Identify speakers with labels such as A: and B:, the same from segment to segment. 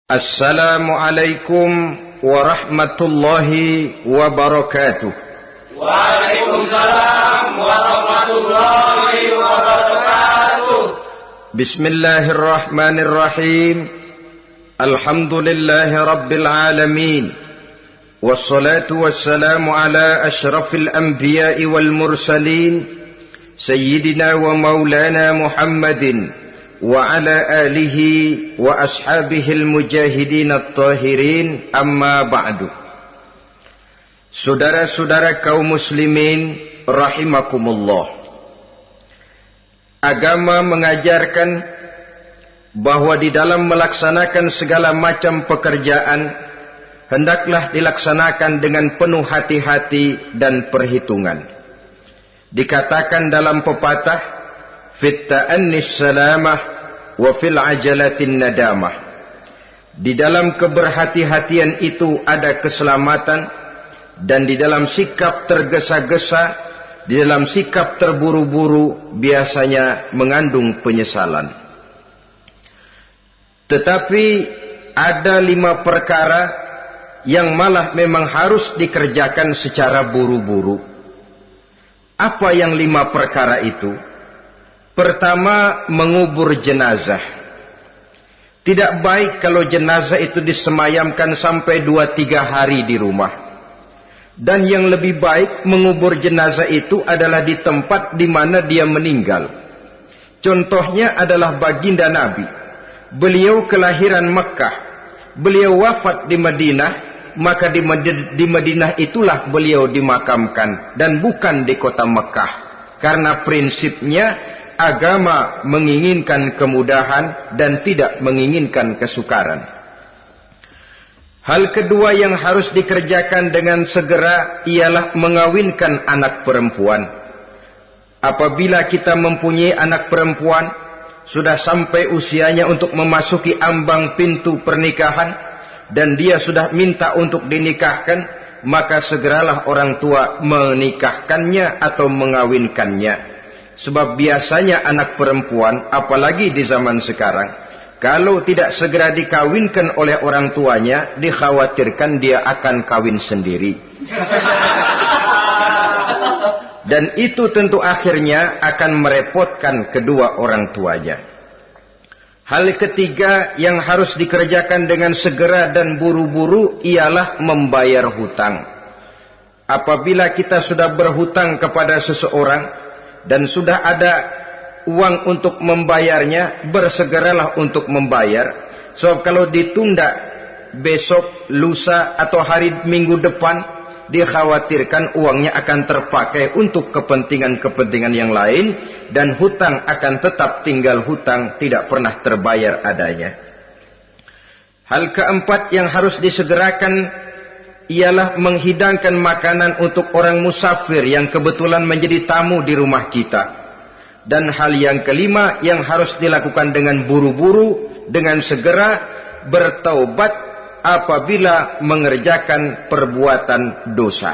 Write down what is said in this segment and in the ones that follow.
A: Assalamualaikum warahmatullahi wabarakatuh.
B: Waalaikumsalam warahmatullahi wabarakatuh.
A: Bismillahirrahmanirrahim. Alhamdulillahi rabbil alamin. Wassalatu wassalamu ala ashrafil anbiya'i wal mursalin, Sayyidina wa maulana Muhammadin wa ala alihi wa ashabihil mujahidin at-tahirin, amma ba'du. Saudara-saudara kaum muslimin rahimakumullah, agama mengajarkan bahwa di dalam melaksanakan segala macam pekerjaan hendaklah dilaksanakan dengan penuh hati-hati dan perhitungan. Dikatakan dalam pepatah, fit ta'annis salamah wa fil ajalatin nadamah. Di dalam keberhati-hatian itu ada keselamatan, dan di dalam sikap tergesa-gesa, di dalam sikap terburu-buru biasanya mengandung penyesalan. Tetapi ada 5 perkara yang malah memang harus dikerjakan secara buru-buru. Apa yang 5 perkara itu? Pertama, mengubur jenazah. Tidak baik kalau jenazah itu disemayamkan sampai 2-3 hari di rumah. Dan yang lebih baik mengubur jenazah itu adalah di tempat di mana dia meninggal. Contohnya adalah baginda Nabi. Beliau kelahiran Mekah. Beliau wafat di Madinah, maka di Madinah itulah beliau dimakamkan dan bukan di kota Mekah. Karena prinsipnya agama menginginkan kemudahan dan tidak menginginkan kesukaran. Hal kedua yang harus dikerjakan dengan segera ialah mengawinkan anak perempuan. Apabila kita mempunyai anak perempuan, sudah sampai usianya untuk memasuki ambang pintu pernikahan, dan dia sudah minta untuk dinikahkan, maka segeralah orang tua menikahkannya atau mengawinkannya. Sebab biasanya anak perempuan, apalagi di zaman sekarang, kalau tidak segera dikawinkan oleh orang tuanya, dikhawatirkan dia akan kawin sendiri. Dan itu tentu akhirnya akan merepotkan kedua orang tuanya. Hal ketiga yang harus dikerjakan dengan segera dan buru-buru ialah membayar hutang. Apabila kita sudah berhutang kepada seseorang dan sudah ada uang untuk membayarnya, bersegeralah untuk membayar. Sebab kalau ditunda besok, lusa atau hari minggu depan, dikhawatirkan uangnya akan terpakai untuk kepentingan-kepentingan yang lain, dan hutang akan tetap tinggal hutang, tidak pernah terbayar adanya. Hal keempat yang harus disegerakan ialah menghidangkan makanan untuk orang musafir yang kebetulan menjadi tamu di rumah kita. Dan hal yang kelima yang harus dilakukan dengan buru-buru, dengan segera, bertaubat apabila mengerjakan perbuatan dosa.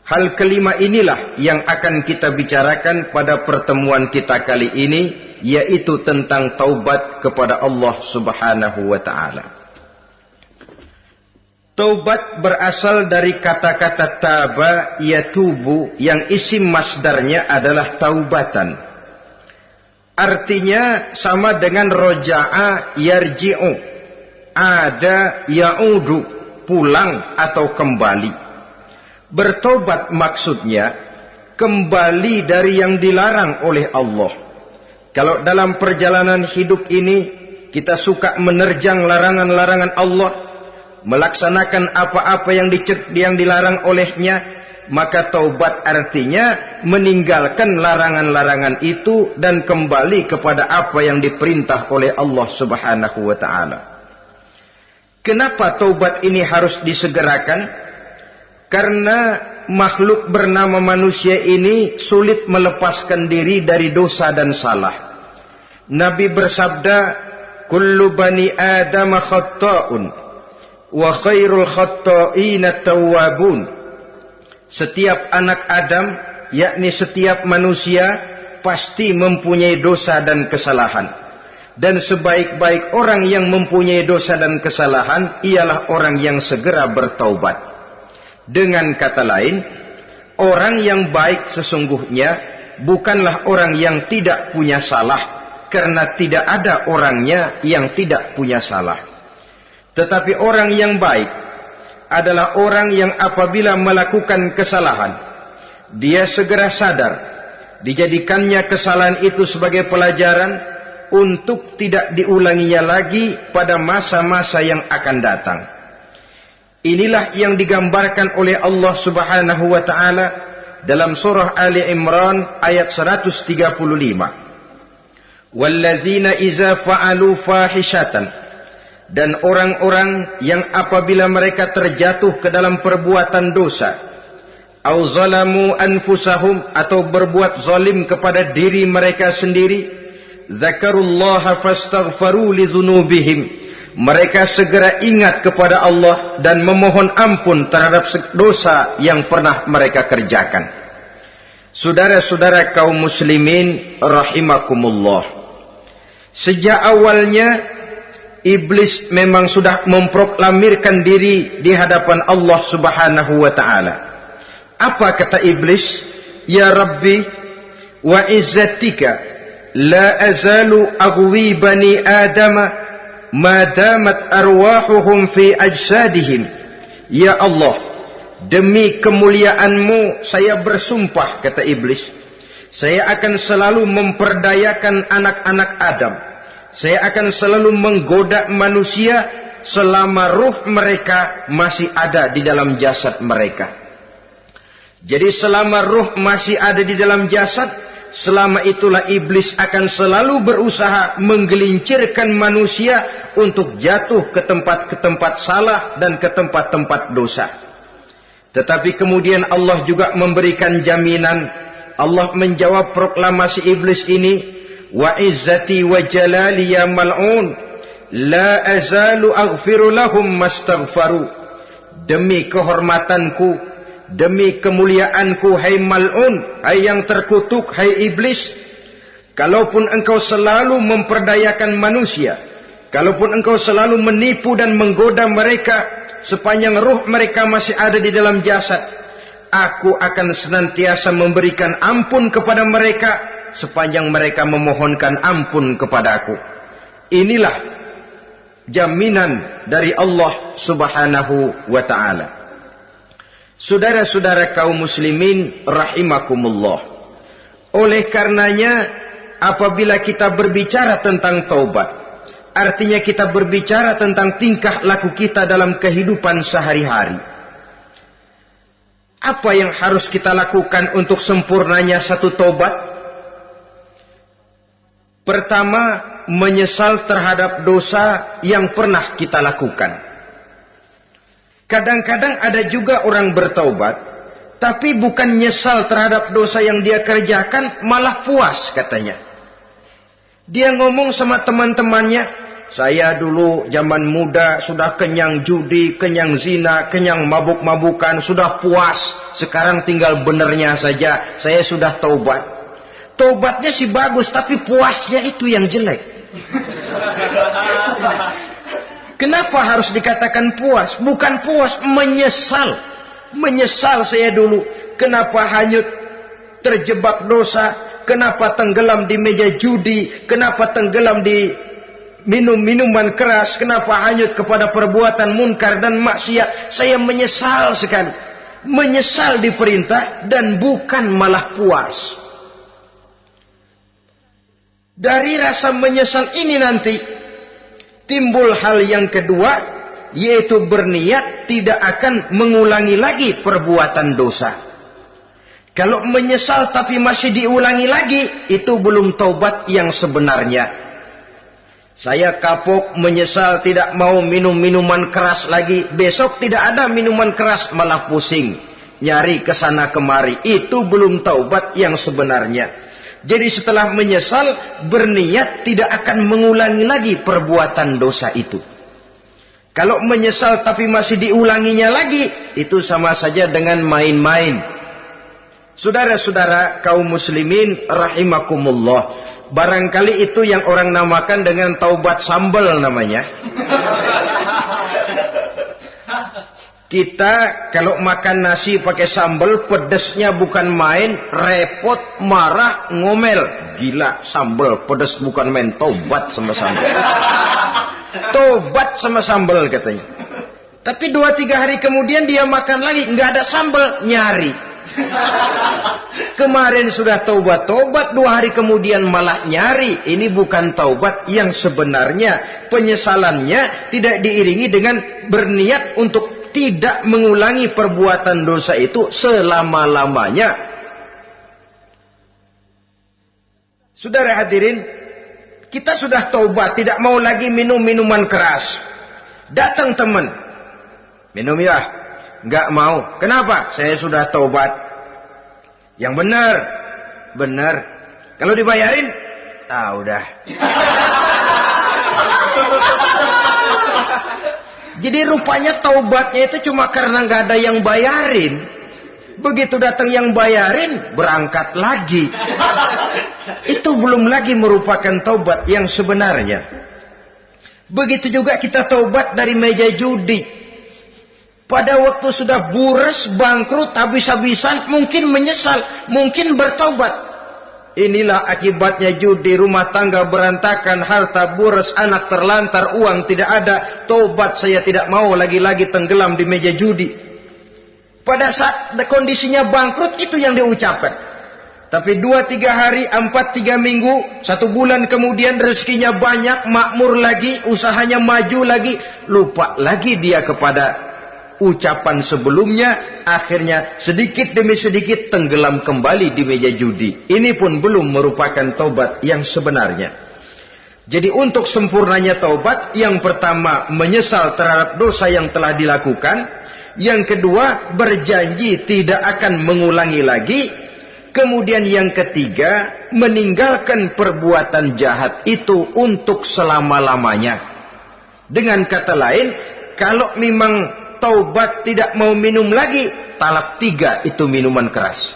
A: Hal kelima inilah yang akan kita bicarakan pada pertemuan kita kali ini, yaitu tentang taubat kepada Allah Subhanahu wa ta'ala. Taubat berasal dari kata-kata taba yatubu, yang isim masdarnya adalah taubatan. Artinya sama dengan roja'a yarji'u, ada ya'udu, pulang atau kembali. Bertobat maksudnya kembali dari yang dilarang oleh Allah. Kalau dalam perjalanan hidup ini kita suka menerjang larangan-larangan Allah, melaksanakan apa-apa yang dilarang olehnya, maka taubat artinya meninggalkan larangan-larangan itu dan kembali kepada apa yang diperintah oleh Allah Subhanahu wa ta'ala. Kenapa taubat ini harus disegerakan? Karena makhluk bernama manusia ini sulit melepaskan diri dari dosa dan salah. Nabi bersabda, kullu bani Adam khatta'un wa khairul khatta'ina tawwabun. Setiap anak Adam, yakni setiap manusia, pasti mempunyai dosa dan kesalahan. Dan sebaik-baik orang yang mempunyai dosa dan kesalahan ialah orang yang segera bertaubat. Dengan kata lain, orang yang baik sesungguhnya bukanlah orang yang tidak punya salah, karena tidak ada orangnya yang tidak punya salah. Tetapi orang yang baik adalah orang yang apabila melakukan kesalahan, dia segera sadar, dijadikannya kesalahan itu sebagai pelajaran untuk tidak diulanginya lagi pada masa-masa yang akan datang. Inilah yang digambarkan oleh Allah Subhanahu wa taala dalam surah Ali Imran ayat 135. Walladzina iza fa'alu fahishatan, dan orang-orang yang apabila mereka terjatuh ke dalam perbuatan dosa, au zalamu anfusahum, atau berbuat zalim kepada diri mereka sendiri, dzakarullaha fastaghfaru lidzunubihim, mereka segera ingat kepada Allah dan memohon ampun terhadap dosa yang pernah mereka kerjakan. Saudara-saudara kaum muslimin rahimakumullah, sejak awalnya iblis memang sudah memproklamirkan diri di hadapan Allah Subhanahu wa taala. Apa kata iblis? Ya Rabbi wa izzatika la azalu aghwi bani adama ma damat arwahuhum fi ajsadihim. Ya Allah, demi kemuliaan-Mu saya bersumpah, kata iblis, saya akan selalu memperdayakan anak-anak Adam. Saya akan selalu menggoda manusia selama ruh mereka masih ada di dalam jasad mereka. Jadi selama ruh masih ada di dalam jasad, selama itulah iblis akan selalu berusaha menggelincirkan manusia untuk jatuh ke tempat-tempat salah dan ke tempat-tempat dosa. Tetapi kemudian Allah juga memberikan jaminan. Allah menjawab proklamasi iblis ini, wa izzati wa jalali ya mal'un la azalu aghfiru lahum mastaghfaru. Demi kehormatanku, demi kemuliaanku, hai mal'un, hai yang terkutuk, hai iblis, kalaupun engkau selalu memperdayakan manusia, kalaupun engkau selalu menipu dan menggoda mereka sepanjang ruh mereka masih ada di dalam jasad, aku akan senantiasa memberikan ampun kepada mereka sepanjang mereka memohonkan ampun kepadaku. Inilah jaminan dari Allah Subhanahu wa ta'ala. Saudara-saudara kaum muslimin rahimakumullah, oleh karenanya apabila kita berbicara tentang taubat, artinya kita berbicara tentang tingkah laku kita dalam kehidupan sehari-hari. Apa yang harus kita lakukan untuk sempurnanya satu taubat? Pertama, menyesal terhadap dosa yang pernah kita lakukan. Kadang-kadang ada juga orang bertaubat, tapi bukan nyesal terhadap dosa yang dia kerjakan, malah puas katanya. Dia ngomong sama teman-temannya, saya dulu zaman muda sudah kenyang judi, kenyang zina, kenyang mabuk-mabukan, sudah puas. Sekarang tinggal benernya saja, saya sudah taubat. Taubatnya sih bagus, tapi puasnya itu yang jelek. Kenapa harus dikatakan puas? Bukan puas, menyesal. Menyesal saya dulu. Kenapa hanyut terjebak dosa? Kenapa tenggelam di meja judi? Kenapa tenggelam di minum-minuman keras? Kenapa hanyut kepada perbuatan munkar dan maksiat? Saya menyesal sekali. Menyesal diperintah dan bukan malah puas. Dari rasa menyesal ini nanti timbul hal yang kedua, yaitu berniat tidak akan mengulangi lagi perbuatan dosa. Kalau menyesal tapi masih diulangi lagi, itu belum taubat yang sebenarnya. Saya kapok, menyesal, tidak mau minum minuman keras lagi. Besok tidak ada minuman keras, malah pusing, nyari kesana kemari. Itu belum taubat yang sebenarnya. Jadi setelah menyesal, berniat tidak akan mengulangi lagi perbuatan dosa itu. Kalau menyesal tapi masih diulanginya lagi, itu sama saja dengan main-main. Saudara-saudara kaum muslimin rahimakumullah, Barangkali itu yang orang namakan dengan taubat sambal namanya. Kita kalau makan nasi pakai sambal, pedesnya bukan main, repot, marah, ngomel. Gila, sambal pedes bukan main, taubat sama sambal. Taubat sama sambal katanya. Tapi 2-3 hari kemudian dia makan lagi, nggak ada sambal, nyari. Kemarin sudah taubat, 2 hari kemudian malah nyari. Ini bukan taubat yang sebenarnya. Penyesalannya tidak diiringi dengan berniat untuk tidak mengulangi perbuatan dosa itu selama-lamanya. Saudara hadirin, kita sudah taubat, tidak mau lagi minum minuman keras. Datang teman, minum ya, nggak mau. Kenapa? Saya sudah taubat. Yang benar, benar. Kalau dibayarin, udah. Jadi rupanya taubatnya itu cuma karena nggak ada yang bayarin. Begitu datang yang bayarin, berangkat lagi. Itu belum lagi merupakan taubat yang sebenarnya. Begitu juga kita taubat dari meja judi. Pada waktu sudah bures, bangkrut, habis-habisan, mungkin menyesal, mungkin bertaubat. Inilah akibatnya judi, rumah tangga berantakan, harta bures, anak terlantar, uang tidak ada. Taubat, saya tidak mau lagi-lagi tenggelam di meja judi. Pada saat kondisinya bangkrut, itu yang diucapkan. Tapi 2-3 hari, 4-3 minggu, 1 bulan kemudian rezekinya banyak, makmur lagi, usahanya maju lagi, lupa lagi dia kepada ucapan sebelumnya, akhirnya sedikit demi sedikit tenggelam kembali di meja judi. Ini pun belum merupakan taubat yang sebenarnya. Jadi untuk sempurnanya taubat, yang pertama menyesal terhadap dosa yang telah dilakukan, yang kedua berjanji tidak akan mengulangi lagi, kemudian yang ketiga meninggalkan perbuatan jahat itu untuk selama-lamanya. Dengan kata lain, kalau memang taubat tidak mau minum lagi, talak 3 itu minuman keras.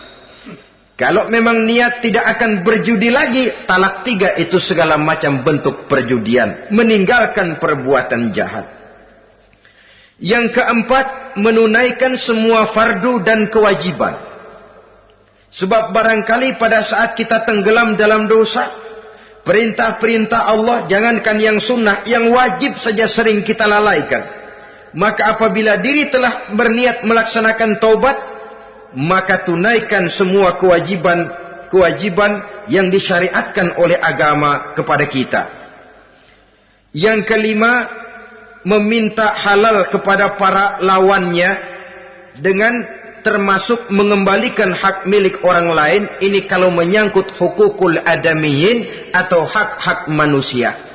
A: Kalau memang niat tidak akan berjudi lagi, talak 3 itu segala macam bentuk perjudian, meninggalkan perbuatan jahat. Yang keempat, menunaikan semua fardu dan kewajiban. Sebab barangkali pada saat kita tenggelam dalam dosa, perintah-perintah Allah, jangankan yang sunnah, yang wajib saja sering kita lalaikan. Maka apabila diri telah berniat melaksanakan taubat, maka tunaikan semua kewajiban yang disyariatkan oleh agama kepada kita. Yang kelima, meminta halal kepada para lawannya dengan termasuk mengembalikan hak milik orang lain. Ini kalau menyangkut hukukul adamiyin atau hak-hak manusia.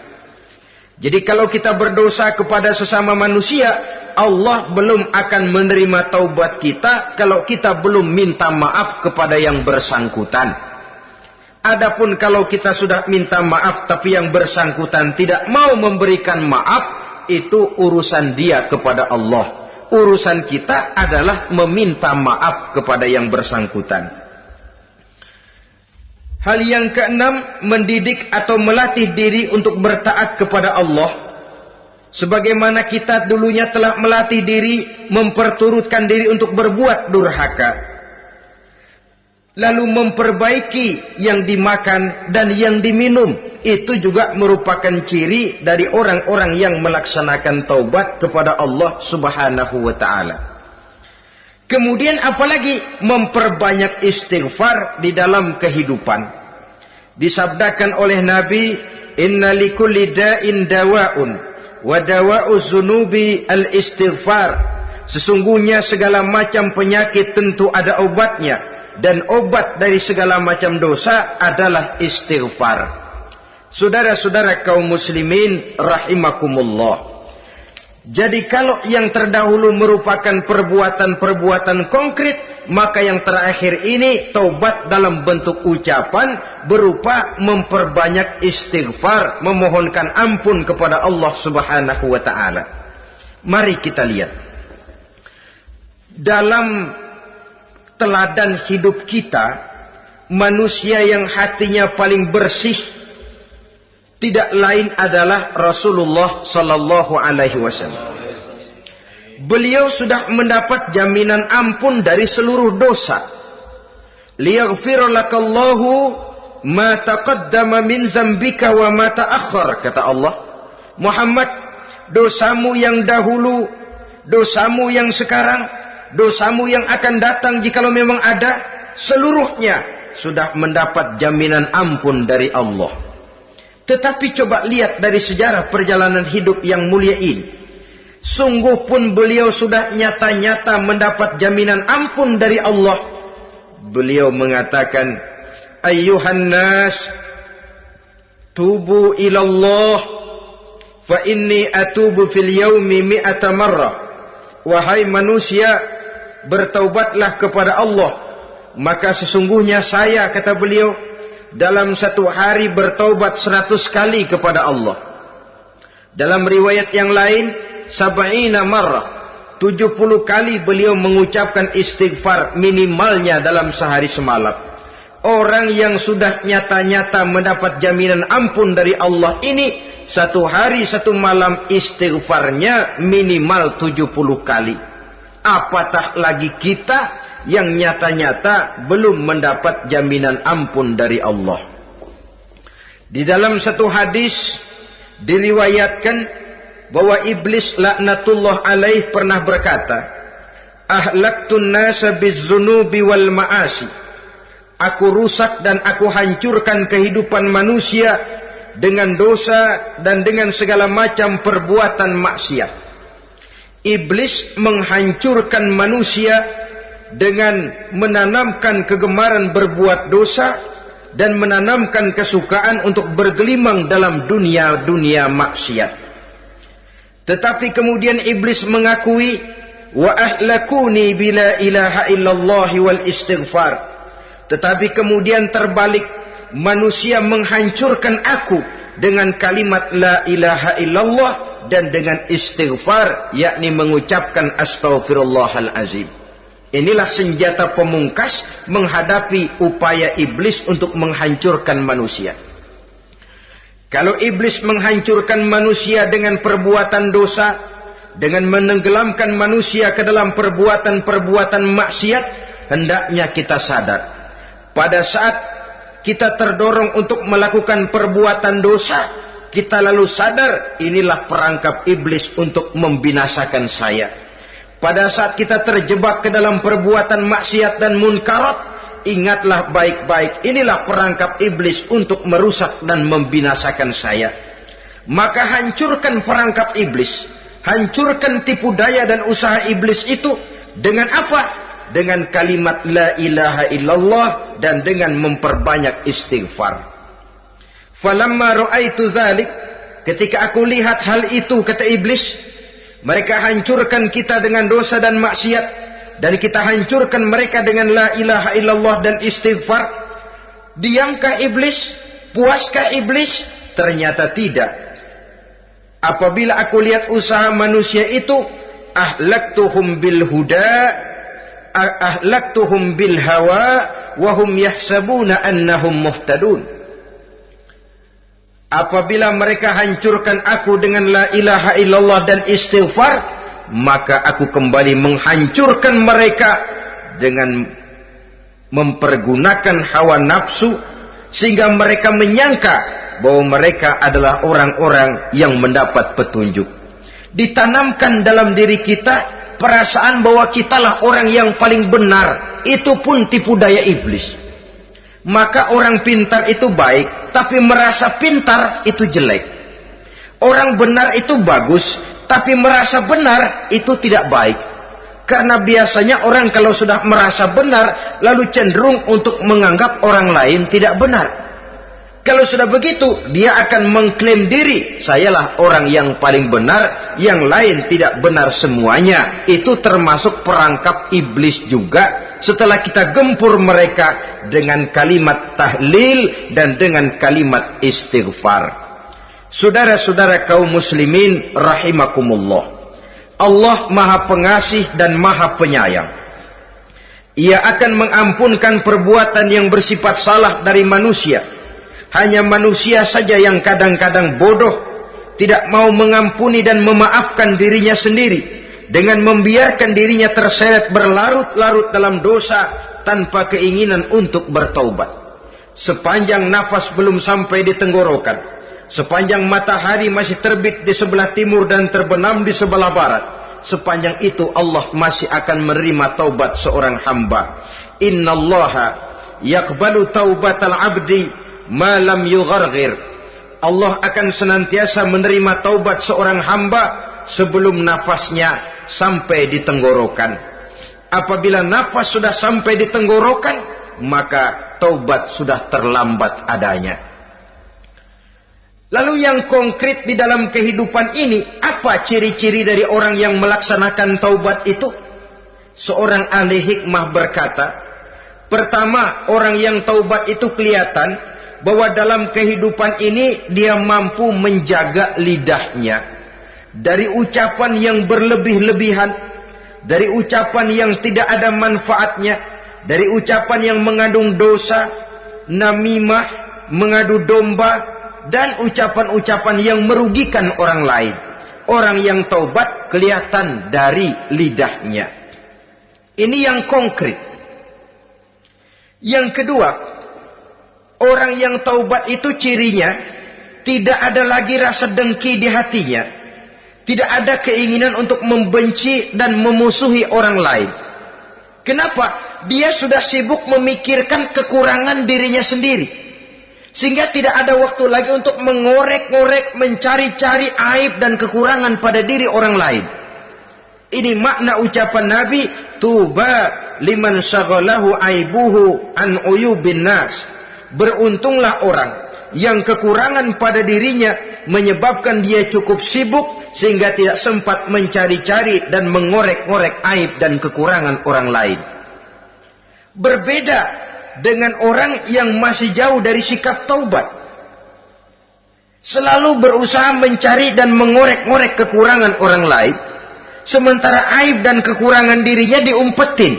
A: Jadi kalau kita berdosa kepada sesama manusia, Allah belum akan menerima taubat kita kalau kita belum minta maaf kepada yang bersangkutan. Adapun kalau kita sudah minta maaf tapi yang bersangkutan tidak mau memberikan maaf, itu urusan dia kepada Allah. Urusan kita adalah meminta maaf kepada yang bersangkutan. Hal yang keenam, mendidik atau melatih diri untuk bertaat kepada Allah. Sebagaimana kita dulunya telah melatih diri, memperturutkan diri untuk berbuat durhaka. Lalu memperbaiki yang dimakan dan yang diminum. Itu juga merupakan ciri dari orang-orang yang melaksanakan taubat kepada Allah Subhanahu wa ta'ala. Kemudian apalagi memperbanyak istighfar di dalam kehidupan. Disabdakan oleh Nabi, inna likulli da'in dawa'un wa dawa'u zunubi al-istighfar. Sesungguhnya segala macam penyakit tentu ada obatnya, dan obat dari segala macam dosa adalah istighfar. Saudara-saudara kaum muslimin rahimakumullah. Jadi kalau yang terdahulu merupakan perbuatan-perbuatan konkret, maka yang terakhir ini taubat dalam bentuk ucapan berupa memperbanyak istighfar, memohonkan ampun kepada Allah Subhanahu wa ta'ala. Mari kita lihat. Dalam teladan hidup kita, manusia yang hatinya paling bersih, tidak lain adalah Rasulullah sallallahu alaihi wasallam. Beliau sudah mendapat jaminan ampun dari seluruh dosa. Liyaghfir lakallahu ma taqaddama min zambika wa ma ta'akhkhar, kata Allah. Muhammad, dosamu yang dahulu, dosamu yang sekarang, dosamu yang akan datang jikalau memang ada, seluruhnya sudah mendapat jaminan ampun dari Allah. Tetapi coba lihat dari sejarah perjalanan hidup yang mulia ini. Sungguh pun beliau sudah nyata-nyata mendapat jaminan ampun dari Allah. Beliau mengatakan, ayyuhan nas, tubu ilallah, fa inni atubu fil yaumi mi'ata marrah. Wahai manusia, bertaubatlah kepada Allah. Maka sesungguhnya saya, kata beliau, dalam satu hari bertaubat 100 kali kepada Allah. Dalam riwayat yang lain, sab'ina marrah, 70 kali beliau mengucapkan istighfar minimalnya dalam sehari semalam. Orang yang sudah nyata-nyata mendapat jaminan ampun dari Allah ini, satu hari satu malam istighfarnya minimal 70 kali. Apatah lagi kita yang nyata-nyata belum mendapat jaminan ampun dari Allah. Di dalam satu hadis diriwayatkan bahwa iblis laknatullah alaih pernah berkata, ahlaktun nasa bizzunubi wal ma'asi. Aku rusak dan aku hancurkan kehidupan manusia dengan dosa dan dengan segala macam perbuatan maksiat. Iblis menghancurkan manusia dengan menanamkan kegemaran berbuat dosa dan menanamkan kesukaan untuk bergelimang dalam dunia maksiat. Tetapi kemudian iblis mengakui, wa ahlakuni bila ilaha illallah wal istighfar. Tetapi kemudian terbalik, manusia menghancurkan aku dengan kalimat la ilaha illallah dan dengan istighfar, yakni mengucapkan astaghfirullahal azim. Inilah senjata pemungkas menghadapi upaya iblis untuk menghancurkan manusia. Kalau iblis menghancurkan manusia dengan perbuatan dosa, dengan menenggelamkan manusia ke dalam perbuatan-perbuatan maksiat, hendaknya kita sadar. Pada saat kita terdorong untuk melakukan perbuatan dosa, kita lalu sadar inilah perangkap iblis untuk membinasakan saya. Pada saat kita terjebak ke dalam perbuatan maksiat dan munkarat, ingatlah baik-baik, inilah perangkap iblis untuk merusak dan membinasakan saya. Maka hancurkan perangkap iblis, hancurkan tipu daya dan usaha iblis itu dengan apa? Dengan kalimat la ilaha illallah dan dengan memperbanyak istighfar. Falamma ra'aitu dzalik, ketika aku lihat hal itu, kata iblis, mereka hancurkan kita dengan dosa dan maksiat, dan kita hancurkan mereka dengan la ilaha illallah dan istighfar. Diamkah iblis? Puaskah iblis? Ternyata tidak. Apabila aku lihat usaha manusia itu, ahlaktuhum bil huda, ahlaktuhum bil hawa, wahum yahsabuna annahum muhtadun. Apabila mereka hancurkan aku dengan la ilaha illallah dan istighfar, maka aku kembali menghancurkan mereka dengan mempergunakan hawa nafsu, sehingga mereka menyangka bahwa mereka adalah orang-orang yang mendapat petunjuk. Ditanamkan dalam diri kita perasaan bahwa kitalah orang yang paling benar, itu pun tipu daya iblis. Maka orang pintar itu baik, tapi merasa pintar itu jelek. Orang benar itu bagus, tapi merasa benar itu tidak baik. Karena biasanya orang kalau sudah merasa benar, lalu cenderung untuk menganggap orang lain tidak benar. Kalau sudah begitu, dia akan mengklaim diri, sayalah orang yang paling benar, yang lain tidak benar semuanya. Itu termasuk perangkap iblis juga, setelah kita gempur mereka dengan kalimat tahlil dan dengan kalimat istighfar. Saudara-saudara kaum muslimin rahimakumullah, Allah Maha Pengasih dan Maha Penyayang. Ia akan mengampunkan perbuatan yang bersifat salah dari manusia, Hanya manusia saja yang kadang-kadang bodoh, tidak mau mengampuni dan memaafkan dirinya sendiri, dengan membiarkan dirinya terseret berlarut-larut dalam dosa tanpa keinginan untuk bertaubat. Sepanjang nafas belum sampai di tenggorokan, sepanjang matahari masih terbit di sebelah timur dan terbenam di sebelah barat, sepanjang itu Allah masih akan menerima taubat seorang hamba. Innallaha yaqbalu taubatal abdi ma lam yugharghir. Allah akan senantiasa menerima taubat seorang hamba sebelum nafasnya sampai di tenggorokan. Apabila nafas sudah sampai di tenggorokan, maka taubat sudah terlambat adanya. Lalu yang konkret di dalam kehidupan ini, apa ciri-ciri dari orang yang melaksanakan taubat itu? Seorang ahli hikmah berkata, pertama, orang yang taubat itu kelihatan bahwa dalam kehidupan ini dia mampu menjaga lidahnya dari ucapan yang berlebih-lebihan, dari ucapan yang tidak ada manfaatnya, dari ucapan yang mengandung dosa, namimah, mengadu domba, dan ucapan-ucapan yang merugikan orang lain. Orang yang taubat kelihatan dari lidahnya. Ini yang konkret. Yang kedua, orang yang taubat itu cirinya tidak ada lagi rasa dengki di hatinya. Tidak ada keinginan untuk membenci dan memusuhi orang lain. Kenapa? Dia sudah sibuk memikirkan kekurangan dirinya sendiri. Sehingga tidak ada waktu lagi untuk mengorek-ngorek, mencari-cari aib dan kekurangan pada diri orang lain. Ini makna ucapan Nabi, tuba liman syaghalahu aibuhu an uyubin nas. Beruntunglah orang yang kekurangan pada dirinya menyebabkan dia cukup sibuk sehingga tidak sempat mencari-cari dan mengorek-ngorek aib dan kekurangan orang lain. Berbeda dengan orang yang masih jauh dari sikap taubat. Selalu berusaha mencari dan mengorek-ngorek kekurangan orang lain, sementara aib dan kekurangan dirinya diumpetin.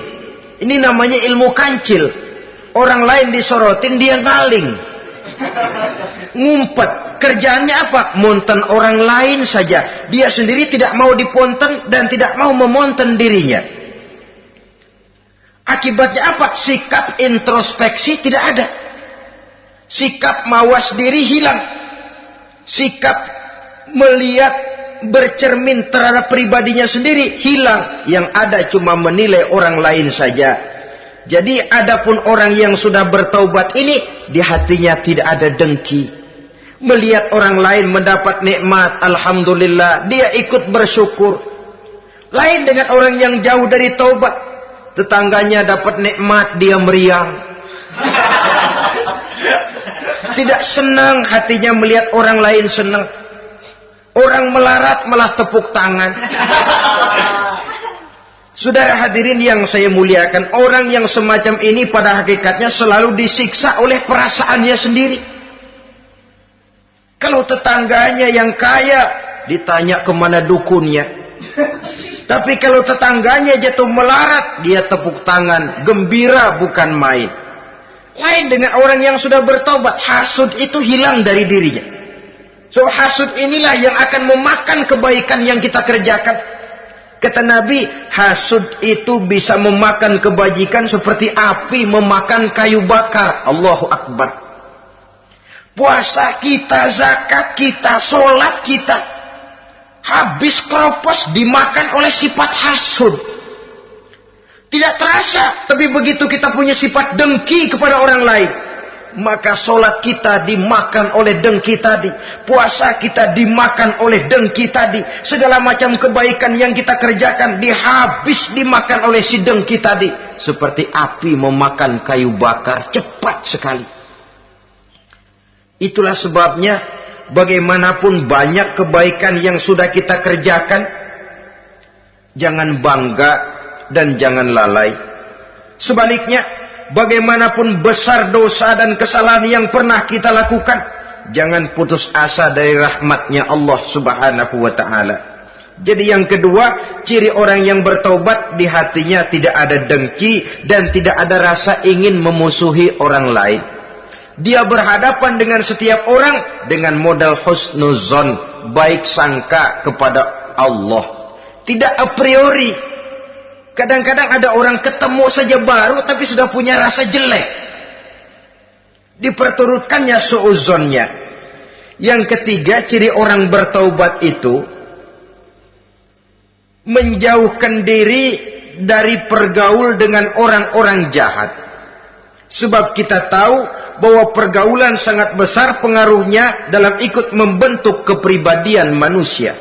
A: Ini namanya ilmu kancil. Orang lain disorotin, dia ngaling, ngumpet. Kerjaannya apa? Monten orang lain saja. Dia sendiri tidak mau diponten dan tidak mau memonten dirinya. Akibatnya apa? Sikap introspeksi tidak ada. Sikap mawas diri hilang. Sikap melihat, bercermin terhadap pribadinya sendiri hilang. Yang ada cuma menilai orang lain saja. Jadi adapun orang yang sudah bertaubat ini, di hatinya tidak ada dengki. Melihat orang lain mendapat nikmat, alhamdulillah, dia ikut bersyukur. Lain dengan orang yang jauh dari taubat. Tetangganya dapat nikmat, dia meriang. Tidak senang hatinya melihat orang lain senang. Orang melarat malah tepuk tangan. Saudara hadirin yang saya muliakan, orang yang semacam ini pada hakikatnya selalu disiksa oleh perasaannya sendiri. Kalau tetangganya yang kaya, ditanya kemana dukunnya. Tapi kalau tetangganya jatuh melarat, dia tepuk tangan, gembira bukan main. Lain dengan orang yang sudah bertobat, hasud itu hilang dari dirinya. So hasud inilah yang akan memakan kebaikan yang kita kerjakan. Kata Nabi, hasud itu bisa memakan kebajikan seperti api memakan kayu bakar. Allahu Akbar. Puasa kita, zakat kita, sholat kita, habis kropos dimakan oleh sifat hasud. Tidak terasa, tapi begitu kita punya sifat dengki kepada orang lain, maka sholat kita dimakan oleh dengki tadi, puasa kita dimakan oleh dengki tadi, segala macam kebaikan yang kita kerjakan dimakan oleh si dengki tadi, seperti api memakan kayu bakar, cepat sekali. Itulah sebabnya bagaimanapun banyak kebaikan yang sudah kita kerjakan, jangan bangga dan jangan lalai. Sebaliknya, bagaimanapun besar dosa dan kesalahan yang pernah kita lakukan, jangan putus asa dari rahmatnya Allah Subhanahu wa ta'ala. Jadi yang kedua, ciri orang yang bertaubat, di hatinya tidak ada dengki dan tidak ada rasa ingin memusuhi orang lain. Dia berhadapan dengan setiap orang dengan modal husnuzon, baik sangka kepada Allah. Tidak a priori. Kadang-kadang ada orang ketemu saja baru tapi sudah punya rasa jelek. Diperturutkannya su'uzonnya. Yang ketiga, ciri orang bertaubat itu menjauhkan diri dari pergaul dengan orang-orang jahat. Sebab kita tahu bahwa pergaulan sangat besar pengaruhnya dalam ikut membentuk kepribadian manusia.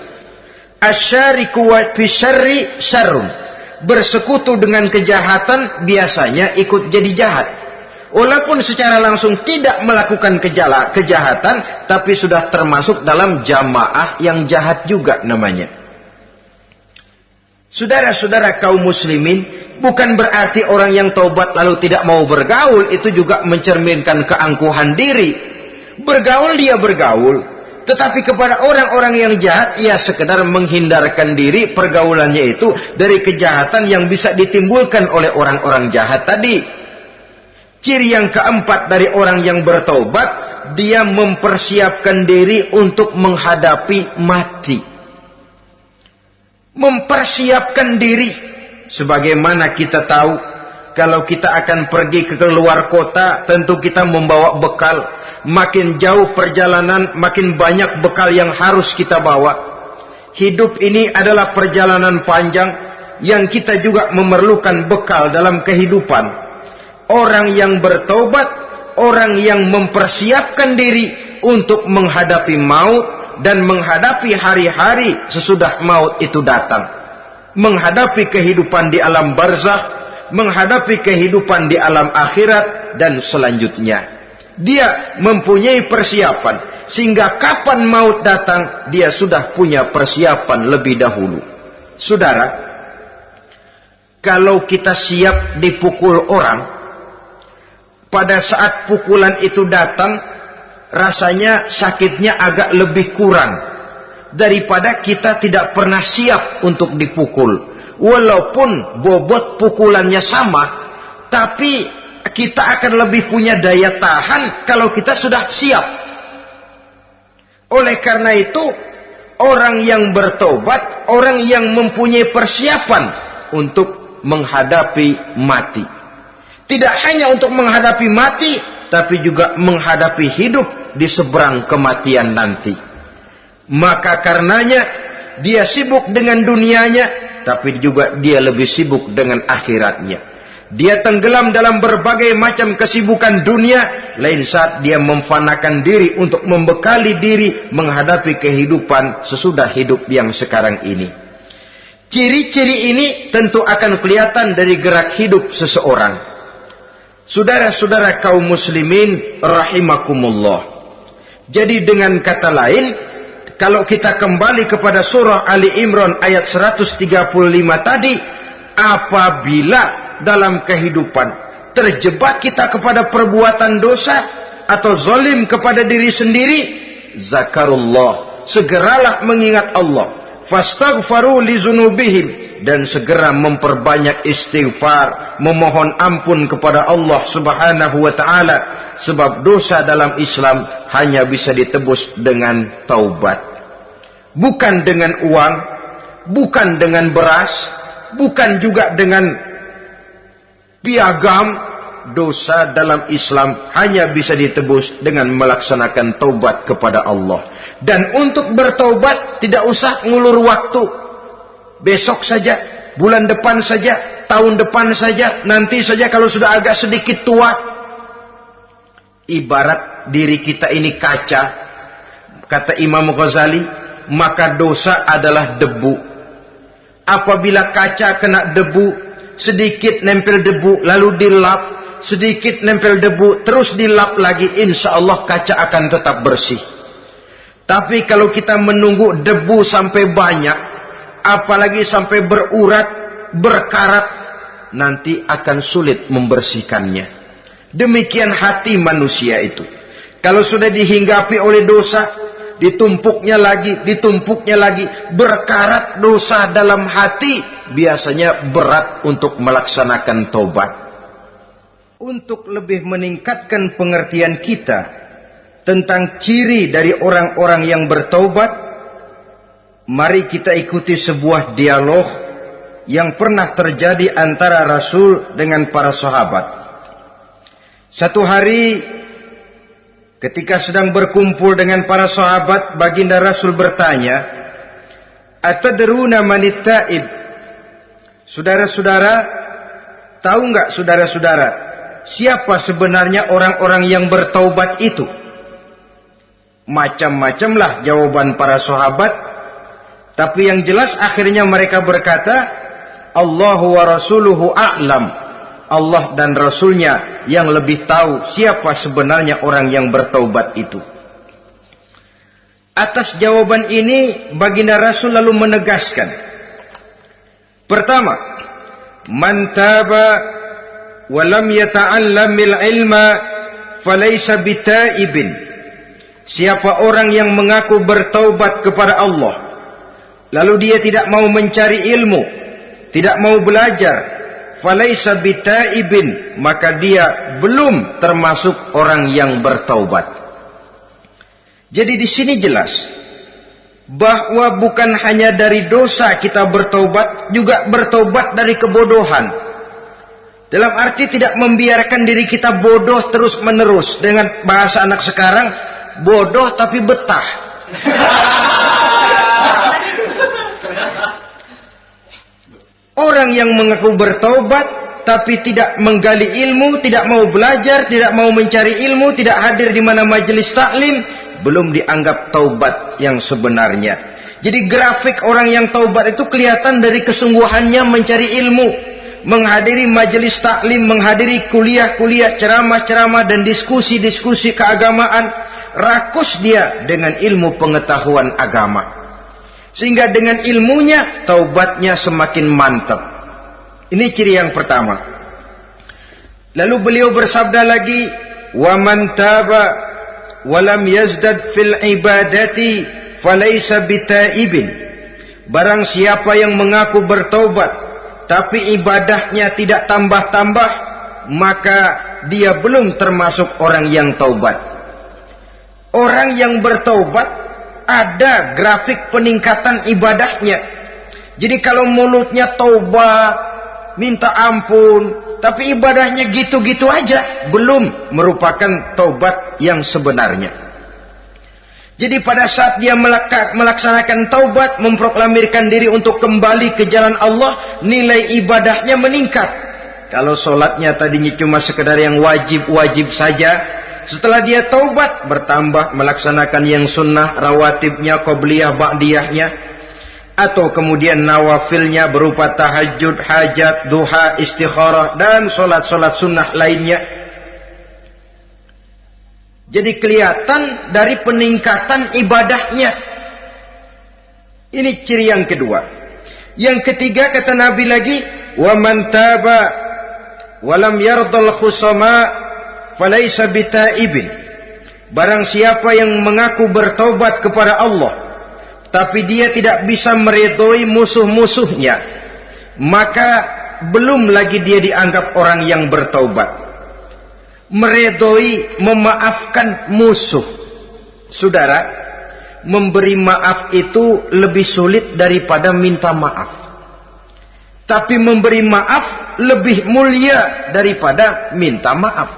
A: Asyariku wa fi syarri syarrun. Bersekutu dengan kejahatan biasanya ikut jadi jahat. Walaupun secara langsung tidak melakukan kejahatan, tapi sudah termasuk dalam jamaah yang jahat juga namanya. Saudara-saudara kaum muslimin, bukan berarti orang yang taubat lalu tidak mau bergaul itu juga mencerminkan keangkuhan diri. Bergaul dia bergaul, tetapi kepada orang-orang yang jahat ia sekedar menghindarkan diri pergaulannya itu dari kejahatan yang bisa ditimbulkan oleh orang-orang jahat tadi. Ciri yang keempat dari orang yang bertaubat, dia mempersiapkan diri untuk menghadapi mati. Mempersiapkan diri. Sebagaimana kita tahu, kalau kita akan pergi ke luar kota, tentu kita membawa bekal. Makin jauh perjalanan, makin banyak bekal yang harus kita bawa. Hidup ini adalah perjalanan panjang yang kita juga memerlukan bekal dalam kehidupan. Orang yang bertobat, orang yang mempersiapkan diri untuk menghadapi maut dan menghadapi hari-hari sesudah maut itu datang. Menghadapi kehidupan di alam barzakh, menghadapi kehidupan di alam akhirat dan selanjutnya. Dia mempunyai persiapan sehingga kapan maut datang dia sudah punya persiapan lebih dahulu. Saudara, kalau kita siap dipukul orang, pada saat pukulan itu datang rasanya sakitnya agak lebih kurang daripada kita tidak pernah siap untuk dipukul. Walaupun bobot pukulannya sama, tapi kita akan lebih punya daya tahan kalau kita sudah siap. Oleh karena itu, orang yang bertobat, orang yang mempunyai persiapan untuk menghadapi mati. Tidak hanya untuk menghadapi mati, tapi juga menghadapi hidup di seberang kematian nanti. Maka karenanya dia sibuk dengan dunianya, tapi juga dia lebih sibuk dengan akhiratnya. Dia tenggelam dalam berbagai macam kesibukan dunia, lain saat dia memfanakan diri untuk membekali diri menghadapi kehidupan sesudah hidup yang sekarang ini. Ciri-ciri ini tentu akan kelihatan dari gerak hidup seseorang. Saudara-saudara kaum muslimin rahimakumullah. Jadi dengan kata lain, kalau kita kembali kepada surah Ali Imran ayat 135 tadi, apabila dalam kehidupan terjebak kita kepada perbuatan dosa atau zalim kepada diri sendiri, zakarullah, segeralah mengingat Allah, fastaghfaru li dzunubihim, dan segera memperbanyak istighfar, memohon ampun kepada Allah Subhanahu wa taala, sebab dosa dalam Islam hanya bisa ditebus dengan taubat. Bukan dengan uang, bukan dengan beras, bukan juga dengan piagam. Dosa dalam Islam hanya bisa ditebus dengan melaksanakan taubat kepada Allah. Dan untuk bertaubat tidak usah ngulur waktu. Besok saja, bulan depan saja, tahun depan saja, nanti saja kalau sudah agak sedikit tua. Ibarat diri kita ini kaca, kata Imam Ghazali, maka dosa adalah debu. Apabila kaca kena debu, sedikit nempel debu lalu dilap, sedikit nempel debu terus dilap lagi, insya Allah kaca akan tetap bersih. Tapi kalau kita menunggu debu sampai banyak, apalagi sampai berurat, berkarat, nanti akan sulit membersihkannya. Demikian hati manusia itu. Kalau sudah dihinggapi oleh dosa, ditumpuknya lagi, berkarat dosa dalam hati, biasanya berat untuk melaksanakan taubat. untuk lebih meningkatkan pengertian kita tentang ciri dari orang-orang yang bertaubat, mari kita ikuti sebuah dialog yang pernah terjadi antara Rasul dengan para sahabat. Satu hari ketika sedang berkumpul dengan para sahabat, baginda Rasul bertanya, "Atadruna manit taib?" Saudara-saudara, tahu enggak saudara-saudara, siapa sebenarnya orang-orang yang bertaubat itu? Macam-macamlah jawaban para sahabat, tapi yang jelas akhirnya mereka berkata, Allahu wa rasuluhu a'lam. Allah dan Rasulnya yang lebih tahu siapa sebenarnya orang yang bertaubat itu. Atas jawaban ini, baginda Rasul lalu menegaskan, pertama, man taba wa lam yata'allamil ilma falaysa bitaibin. Siapa orang yang mengaku bertaubat kepada Allah, lalu dia tidak mau mencari ilmu, tidak mau belajar, falaysa bitaibin, maka dia belum termasuk orang yang bertaubat. Jadi di sini jelas bahwa bukan hanya dari dosa kita bertaubat, juga bertaubat dari kebodohan. Dalam arti tidak membiarkan diri kita bodoh terus menerus. Dengan bahasa anak sekarang, bodoh tapi betah. Orang yang mengaku bertaubat tapi tidak menggali ilmu, tidak mau belajar, tidak mau mencari ilmu, tidak hadir di mana majelis taklim, belum dianggap taubat yang sebenarnya. Jadi grafik orang yang taubat itu kelihatan dari kesungguhannya mencari ilmu, menghadiri majelis taklim, menghadiri kuliah-kuliah, ceramah-ceramah dan diskusi-diskusi keagamaan. Rakus dia dengan ilmu pengetahuan agama, sehingga dengan ilmunya taubatnya semakin mantap. Ini ciri yang pertama. Lalu beliau bersabda lagi, wa man taba walam yazdad fil ibadati falaysa bitaibin. Barang siapa yang mengaku bertaubat tapi ibadahnya tidak tambah-tambah, maka dia belum termasuk orang yang taubat. Orang yang bertaubat ada grafik peningkatan ibadahnya. Jadi kalau mulutnya taubat, minta ampun, tapi ibadahnya gitu-gitu aja, belum merupakan taubat yang sebenarnya. Jadi pada saat dia melaksanakan taubat, memproklamirkan diri untuk kembali ke jalan Allah, nilai ibadahnya meningkat. Kalau sholatnya tadinya cuma sekedar yang wajib-wajib saja, setelah dia taubat bertambah melaksanakan yang sunnah, rawatibnya, qobliyah, ba'diyahnya, atau kemudian nawafilnya berupa tahajud, hajat, duha, istikharah, dan solat-solat sunnah lainnya. Jadi kelihatan dari peningkatan ibadahnya. Ini ciri yang kedua. Yang ketiga kata Nabi lagi, wa man taba wa lam yardal khusama falaysa bitaibin. Barang siapa yang mengaku bertaubat kepada Allah tapi dia tidak bisa meridhoi musuh-musuhnya, maka belum lagi dia dianggap orang yang bertaubat. Meridhoi, memaafkan musuh. Saudara, memberi maaf itu lebih sulit daripada minta maaf. Tapi memberi maaf lebih mulia daripada minta maaf.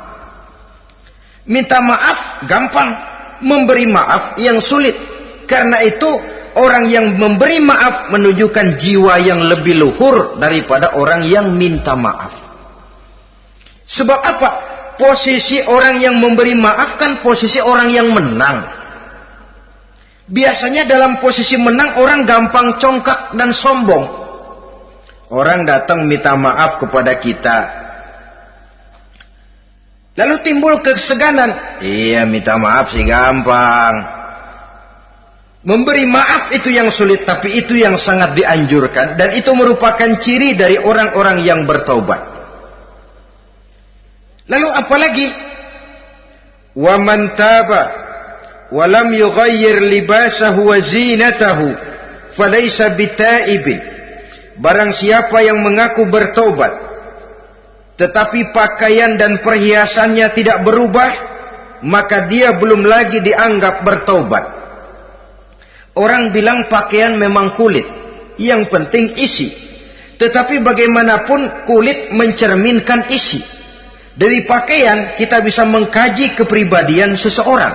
A: Minta maaf gampang, memberi maaf yang sulit. Karena itu orang yang memberi maaf menunjukkan jiwa yang lebih luhur daripada orang yang minta maaf. Sebab apa? Posisi orang yang memberi maaf kan posisi orang yang menang. Biasanya dalam posisi menang orang gampang congkak dan sombong. Orang datang minta maaf kepada kita, lalu timbul keseganan. Iya, minta maaf sih gampang. Memberi maaf itu yang sulit, tapi itu yang sangat dianjurkan. Dan itu merupakan ciri dari orang-orang yang bertaubat. Lalu apalagi? Wa man taba wa lam yughayyir libasahu wa zinatahu falaysa bitaibin. Barang siapa yang mengaku bertaubat tetapi pakaian dan perhiasannya tidak berubah, maka dia belum lagi dianggap bertaubat. Orang bilang pakaian memang kulit, yang penting isi. Tetapi bagaimanapun kulit mencerminkan isi. Dari pakaian kita bisa mengkaji kepribadian seseorang.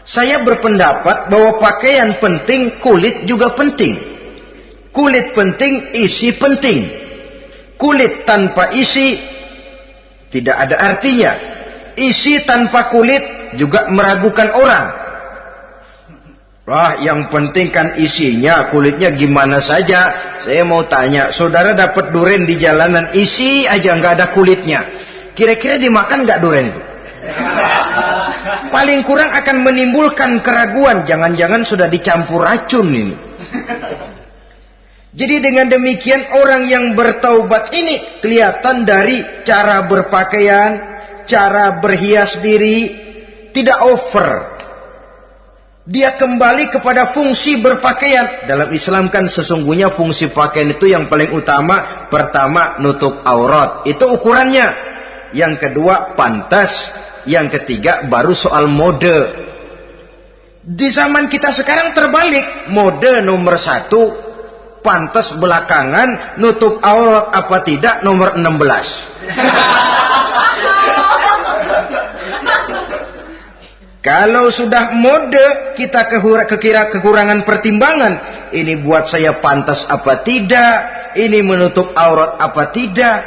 A: Saya berpendapat bahwa pakaian penting, kulit juga penting. Kulit penting, isi penting. Kulit tanpa isi tidak ada artinya. Isi tanpa kulit juga meragukan orang. Wah, yang penting kan isinya, kulitnya gimana saja. Saya mau tanya, saudara dapat duren di jalanan, isi aja nggak ada kulitnya. Kira-kira dimakan nggak duren itu? Paling kurang akan menimbulkan keraguan. Jangan-jangan sudah dicampur racun ini. Jadi dengan demikian orang yang bertaubat ini kelihatan dari cara berpakaian, cara berhias diri, tidak over. Dia kembali kepada fungsi berpakaian. Dalam Islam kan sesungguhnya fungsi pakaian itu yang paling utama. Pertama, nutup aurat. Itu ukurannya. Yang kedua, pantas. Yang ketiga, baru soal mode. Di zaman kita sekarang terbalik. Mode nomor 1, pantas belakangan, nutup aurat apa tidak nomor 16. Kalau sudah mode, kita kekurangan pertimbangan. Ini buat saya pantas apa tidak, ini menutup aurat apa tidak.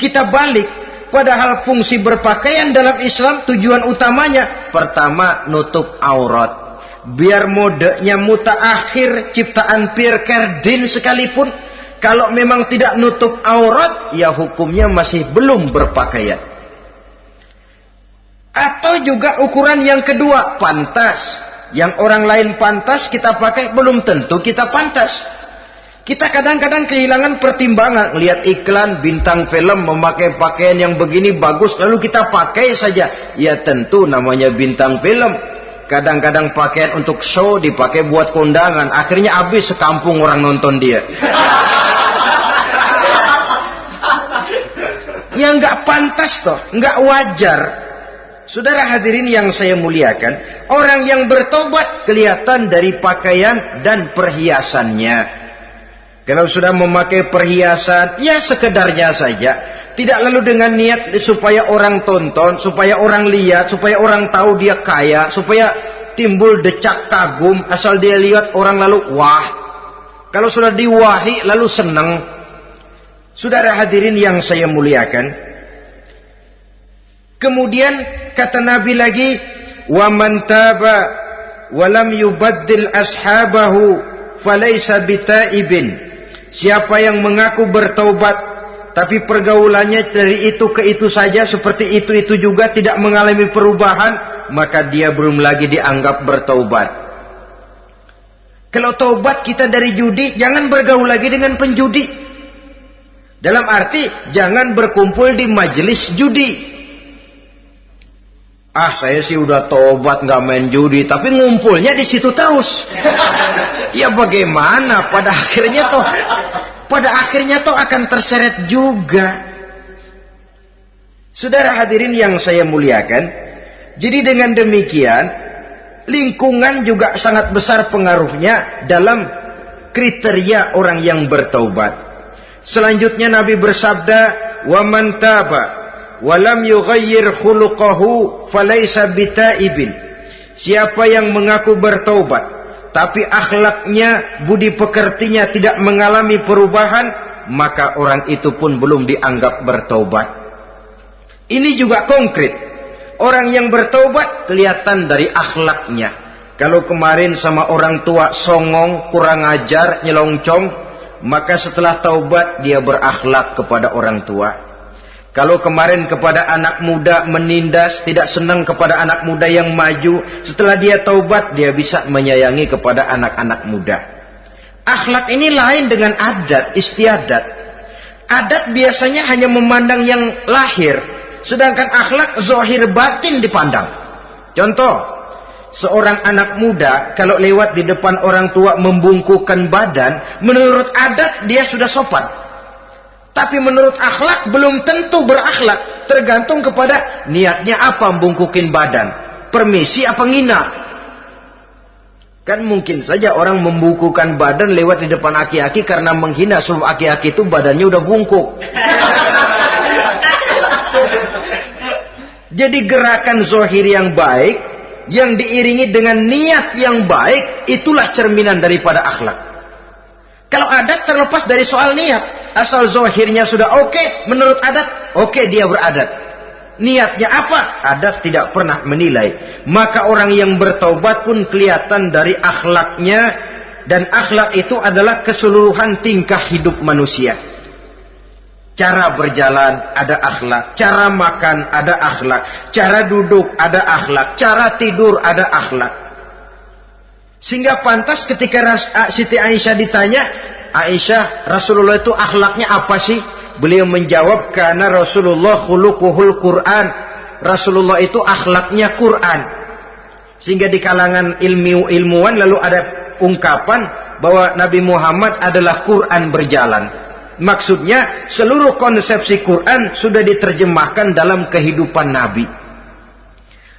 A: Kita balik. Padahal fungsi berpakaian dalam Islam tujuan utamanya pertama nutup aurat. Biar modenya mutaakhir ciptaan Pierre Cardin sekalipun, kalau memang tidak nutup aurat, ya hukumnya masih belum berpakaian. Atau juga ukuran yang kedua, pantas. Yang orang lain pantas kita pakai, belum tentu kita pantas. Kita kadang-kadang kehilangan pertimbangan. Lihat iklan bintang film memakai pakaian yang begini bagus, lalu kita pakai saja. Ya tentu namanya bintang film. Kadang-kadang pakaian untuk show dipakai buat kondangan. Akhirnya habis sekampung orang nonton dia. Ya nggak pantas toh, nggak wajar. Saudara hadirin yang saya muliakan, orang yang bertobat kelihatan dari pakaian dan perhiasannya. Kalau sudah memakai perhiasan, ya sekedarnya saja. Tidak lalu dengan niat supaya orang tonton, supaya orang lihat, supaya orang tahu dia kaya, supaya timbul decak kagum. Asal dia lihat orang lalu wah. Kalau sudah diwahi lalu senang. Saudara hadirin yang saya muliakan. Kemudian kata Nabi lagi, wa man taba wa lam yubaddil ashabahu falaysa bitaibin. Siapa yang mengaku bertaubat tapi pergaulannya dari itu ke itu saja, seperti itu juga tidak mengalami perubahan, maka dia belum lagi dianggap bertaubat. Kalau taubat kita dari judi, jangan bergaul lagi dengan penjudi. Dalam arti jangan berkumpul di majelis judi. Ah, saya sih udah tobat nggak main judi, tapi ngumpulnya di situ terus. Ya bagaimana? Pada akhirnya toh akan terseret juga. Saudara hadirin yang saya muliakan, jadi dengan demikian lingkungan juga sangat besar pengaruhnya dalam kriteria orang yang bertaubat. Selanjutnya Nabi bersabda, "Wa man taba walam yughayyir khuluquhu falaysa bitaibin." Siapa yang mengaku bertaubat tapi akhlaknya, budi pekertinya tidak mengalami perubahan, maka orang itu pun belum dianggap bertaubat. Ini juga konkret. Orang yang bertaubat kelihatan dari akhlaknya. Kalau kemarin sama orang tua songong, kurang ajar, nyelongcong, maka setelah taubat dia berakhlak kepada orang tua. Kalau kemarin kepada anak muda menindas, tidak senang kepada anak muda yang maju, setelah dia taubat dia bisa menyayangi kepada anak-anak muda. Akhlak ini lain dengan adat, istiadat. Adat biasanya hanya memandang yang lahir, sedangkan akhlak zahir batin dipandang. Contoh, seorang anak muda kalau lewat di depan orang tua membungkukkan badan, menurut adat dia sudah sopan. Tapi menurut akhlak belum tentu berakhlak. Tergantung kepada niatnya apa membungkukin badan. Permisi apa ngina. Kan mungkin saja orang membungkukan badan lewat di depan aki-aki karena menghina sebab aki-aki itu badannya udah bungkuk. Jadi gerakan zohir yang baik, yang diiringi dengan niat yang baik, itulah cerminan daripada akhlak. Kalau adat terlepas dari soal niat. Asal zohirnya sudah oke, menurut adat, oke dia beradat. Niatnya apa? Adat tidak pernah menilai. Maka orang yang bertaubat pun kelihatan dari akhlaknya. Dan akhlak itu adalah keseluruhan tingkah hidup manusia. Cara berjalan ada akhlak. Cara makan ada akhlak. Cara duduk ada akhlak. Cara tidur ada akhlak. Sehingga pantas ketika Siti Aisyah ditanya, Aisyah, Rasulullah itu akhlaknya apa sih? Beliau menjawab, karena Rasulullah khuluquhul Quran. Rasulullah itu akhlaknya Quran. Sehingga di kalangan ilmuwan lalu ada ungkapan bahwa Nabi Muhammad adalah Quran berjalan. Maksudnya seluruh konsepsi Quran sudah diterjemahkan dalam kehidupan Nabi.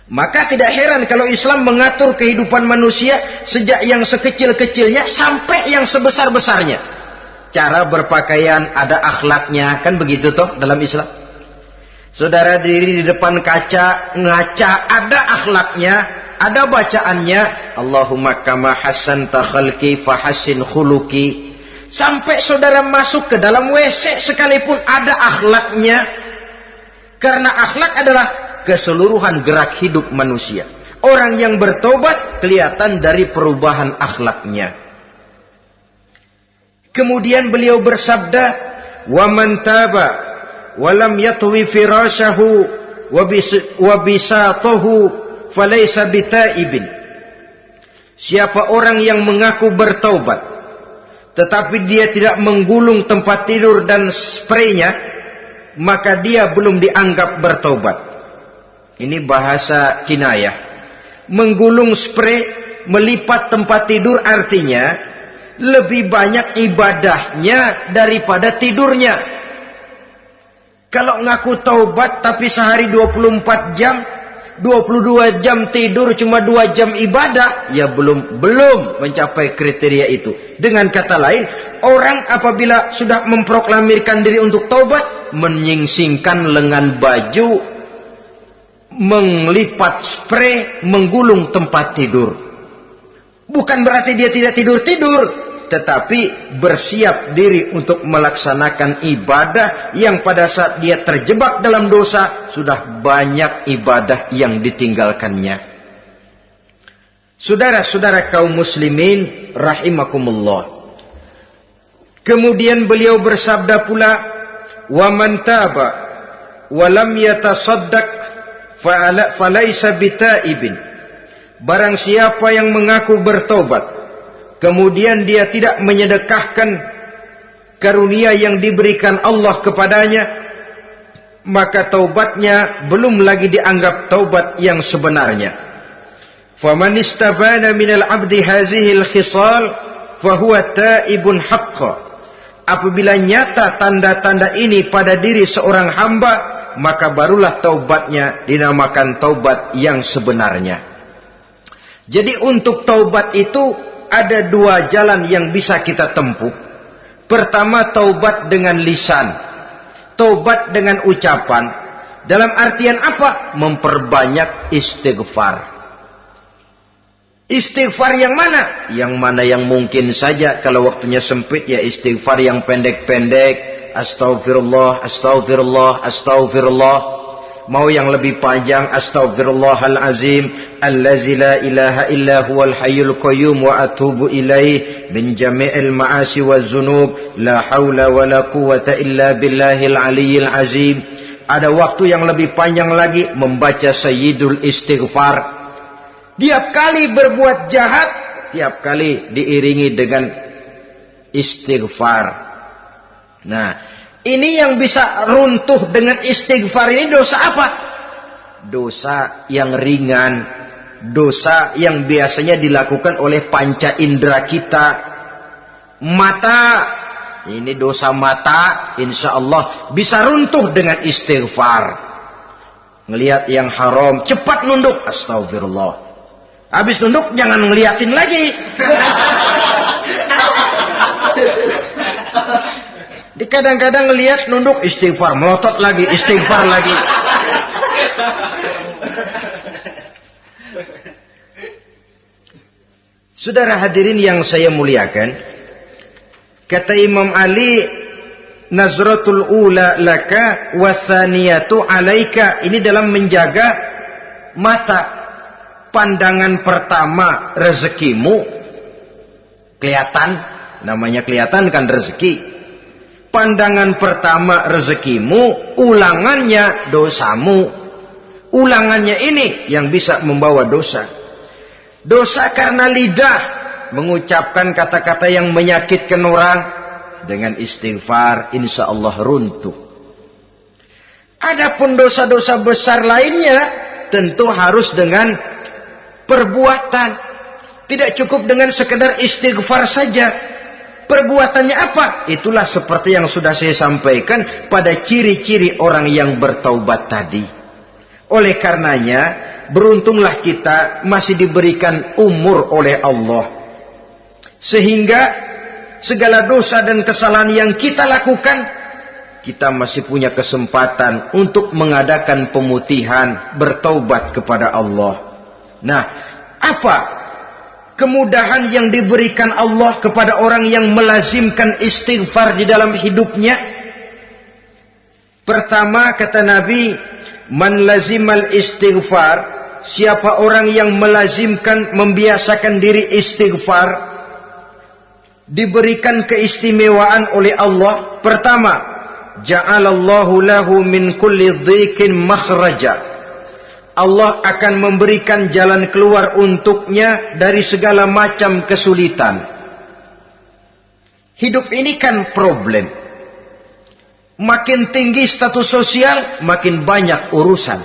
A: Maka tidak heran kalau Islam mengatur kehidupan manusia sejak yang sekecil-kecilnya sampai yang sebesar-besarnya. Cara berpakaian ada akhlaknya, kan begitu toh dalam Islam. Saudara diri di depan kaca, ngaca, ada akhlaknya, ada bacaannya. Allahumma kama hassanta khalqi fahassin khuluqi. Sampai saudara masuk ke dalam WC sekalipun ada akhlaknya. Karena akhlak adalah keseluruhan gerak hidup manusia. Orang yang bertobat kelihatan dari perubahan akhlaknya. Kemudian beliau bersabda, "Wa man taba wa lam yatwi firashahu wa bisatahu falaysa bitaibin." Siapa orang yang mengaku bertaubat tetapi dia tidak menggulung tempat tidur dan spraynya, maka dia belum dianggap bertaubat. Ini bahasa kinayah. Menggulung spray, melipat tempat tidur artinya lebih banyak ibadahnya daripada tidurnya. Kalau ngaku taubat tapi sehari 24 jam, 22 jam tidur, cuma 2 jam ibadah, ya belum mencapai kriteria itu. Dengan kata lain, orang apabila sudah memproklamirkan diri untuk taubat, menyingsingkan lengan baju, melipat spray, menggulung tempat tidur. Bukan berarti dia tidak tidur-tidur, tetapi bersiap diri untuk melaksanakan ibadah yang pada saat dia terjebak dalam dosa, sudah banyak ibadah yang ditinggalkannya. Saudara-saudara kaum muslimin rahimakumullah. Kemudian beliau bersabda pula, "Wa man taba wa lam yatasaddaq falaysa bitaibin." Barang siapa yang mengaku bertobat, kemudian dia tidak menyedekahkan karunia yang diberikan Allah kepadanya, maka taubatnya belum lagi dianggap taubat yang sebenarnya. Faman istabana minal abdi hazihil khisal fahuwa taibun haqqa. Apabila nyata tanda-tanda ini pada diri seorang hamba, maka barulah taubatnya dinamakan taubat yang sebenarnya. Jadi untuk taubat itu ada 2 jalan yang bisa kita tempuh. Pertama, taubat dengan lisan. Taubat dengan ucapan. Dalam artian apa? Memperbanyak istighfar. Istighfar yang mana? Yang mana yang mungkin saja. Kalau waktunya sempit ya istighfar yang pendek-pendek. Astaghfirullah, astaghfirullah, astaghfirullah. Mau yang lebih panjang, astaghfirullahalazim allazi la ilaha illa huwal hayyul qayyum wa atubu ilaih min jami'il ma'asi waz zunub la haula wala quwwata illa billahil aliyyil azim. Ada waktu yang lebih panjang lagi membaca sayyidul istighfar. Tiap kali berbuat jahat, tiap kali diiringi dengan istighfar. Nah, ini yang bisa runtuh dengan istighfar ini dosa apa? Dosa yang ringan. Dosa yang biasanya dilakukan oleh panca indera kita. Mata ini dosa mata, insya Allah bisa runtuh dengan istighfar. Ngelihat yang haram, cepat nunduk, astagfirullah. Habis nunduk, jangan ngeliatin lagi. Kadang-kadang ngelihat nunduk, istighfar, melotot lagi, istighfar lagi. Saudara hadirin yang saya muliakan, kata Imam Ali, nazratul ula laka wasaniyatu alaika. Ini dalam menjaga mata. Pandangan pertama rezekimu, kelihatan, namanya kelihatan kan rezeki. Pandangan pertama rezekimu, ulangannya dosamu. Ulangannya ini yang bisa membawa dosa. Dosa karena lidah, mengucapkan kata-kata yang menyakitkan orang. Dengan istighfar, insya Allah runtuh. Adapun dosa-dosa besar lainnya, tentu harus dengan perbuatan. Tidak cukup dengan sekedar istighfar saja. Perbuatannya apa? Itulah seperti yang sudah saya sampaikan pada ciri-ciri orang yang bertaubat tadi. Oleh karenanya, beruntunglah kita masih diberikan umur oleh Allah. Sehingga segala dosa dan kesalahan yang kita lakukan, kita masih punya kesempatan untuk mengadakan pemutihan, bertaubat kepada Allah. Nah, apa kemudahan yang diberikan Allah kepada orang yang melazimkan istighfar di dalam hidupnya? Pertama, kata Nabi, man lazimal istighfar, siapa orang yang melazimkan, membiasakan diri istighfar, diberikan keistimewaan oleh Allah. Pertama, ja'alallahu lahu min kulli dhiqin makhraja. Allah akan memberikan jalan keluar untuknya dari segala macam kesulitan. Hidup ini kan problem. Makin tinggi status sosial, makin banyak urusan.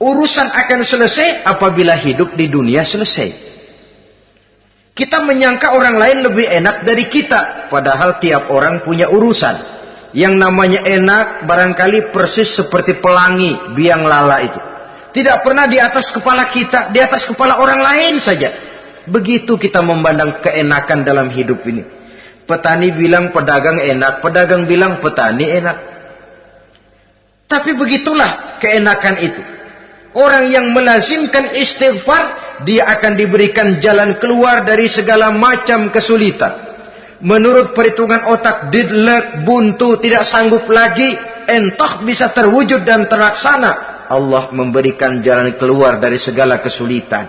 A: Urusan akan selesai apabila hidup di dunia selesai. Kita menyangka orang lain lebih enak dari kita. Padahal tiap orang punya urusan. Yang namanya enak barangkali persis seperti pelangi biang lala itu. Tidak pernah di atas kepala kita, di atas kepala orang lain saja. Begitu kita memandang keenakan dalam hidup ini. Petani bilang pedagang enak, pedagang bilang petani enak. Tapi begitulah keenakan itu. Orang yang melazimkan istighfar, dia akan diberikan jalan keluar dari segala macam kesulitan. Menurut perhitungan otak, didlek, buntu, tidak sanggup lagi, entah bisa terwujud dan terlaksana. Allah memberikan jalan keluar dari segala kesulitan.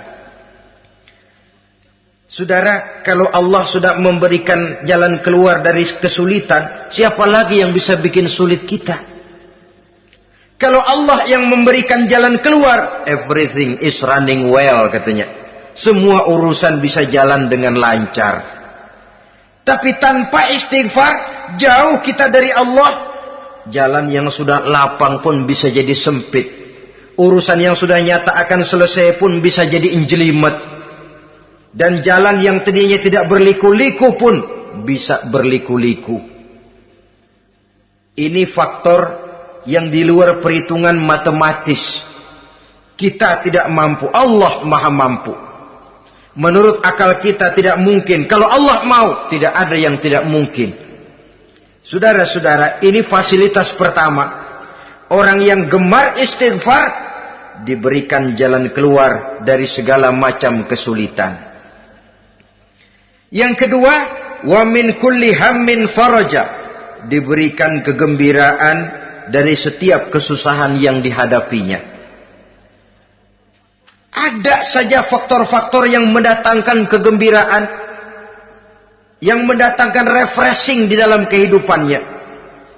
A: Saudara, kalau Allah sudah memberikan jalan keluar dari kesulitan, siapa lagi yang bisa bikin sulit kita? Kalau Allah yang memberikan jalan keluar, everything is running well katanya. Semua urusan bisa jalan dengan lancar. Tapi tanpa istighfar, jauh kita dari Allah. Jalan yang sudah lapang pun bisa jadi sempit. Urusan yang sudah nyata akan selesai pun bisa jadi injelimet. Dan jalan yang tadinya tidak berliku-liku pun bisa berliku-liku. Ini faktor yang di luar perhitungan matematis. Kita tidak mampu, Allah maha mampu. Menurut akal kita tidak mungkin. Kalau Allah mau, tidak ada yang tidak mungkin. Saudara-saudara, ini fasilitas pertama. Orang yang gemar istighfar diberikan jalan keluar dari segala macam kesulitan. Yang kedua, wa min kulli hammin faraja, diberikan kegembiraan dari setiap kesusahan yang dihadapinya. Ada saja faktor-faktor yang mendatangkan kegembiraan, yang mendatangkan refreshing di dalam kehidupannya,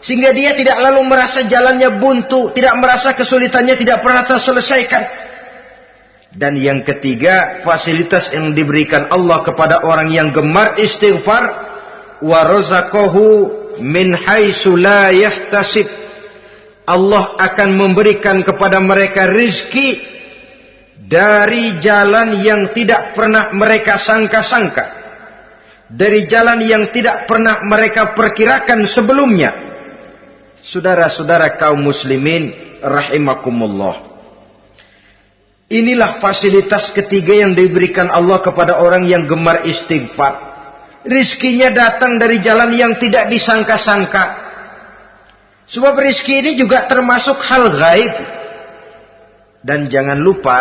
A: sehingga dia tidak lalu merasa jalannya buntu, tidak merasa kesulitannya tidak pernah terselesaikan. Dan yang ketiga, fasilitas yang diberikan Allah kepada orang yang gemar istighfar, wa razaqahu min haitsu la yahtasib. Allah akan memberikan kepada mereka rizki dari jalan yang tidak pernah mereka sangka-sangka. dari jalan yang tidak pernah mereka perkirakan sebelumnya. Saudara-saudara kaum muslimin rahimakumullah. Inilah fasilitas ketiga yang diberikan Allah kepada orang yang gemar istighfar. Rizkinya datang dari jalan yang tidak disangka-sangka. Sebab rizki ini juga termasuk hal gaib. Dan jangan lupa,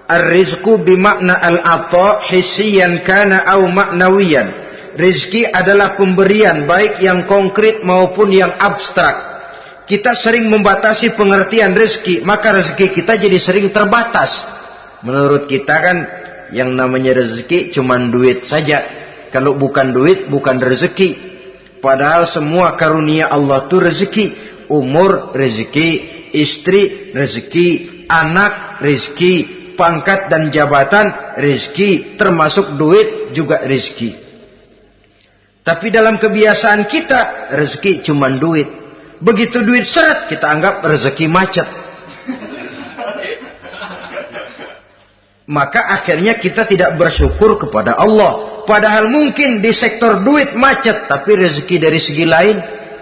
A: ar-rizku bimakna al-ata hissiyan kana au ma'nawiyan. Rizki adalah pemberian baik yang konkret maupun yang abstrak. Kita sering membatasi pengertian rezeki, maka rezeki kita jadi sering terbatas. Menurut kita kan yang namanya rezeki cuma duit saja. Kalau bukan duit, bukan rezeki. Padahal semua karunia Allah itu rezeki. Umur, rezeki. Istri, rezeki. Anak, rezeki. Pangkat dan jabatan, rezeki. Termasuk duit juga rezeki. Tapi dalam kebiasaan kita, rezeki cuma duit. Begitu duit seret, kita anggap rezeki macet. Maka akhirnya kita tidak bersyukur kepada Allah. Padahal mungkin di sektor duit macet, tapi rezeki dari segi lain,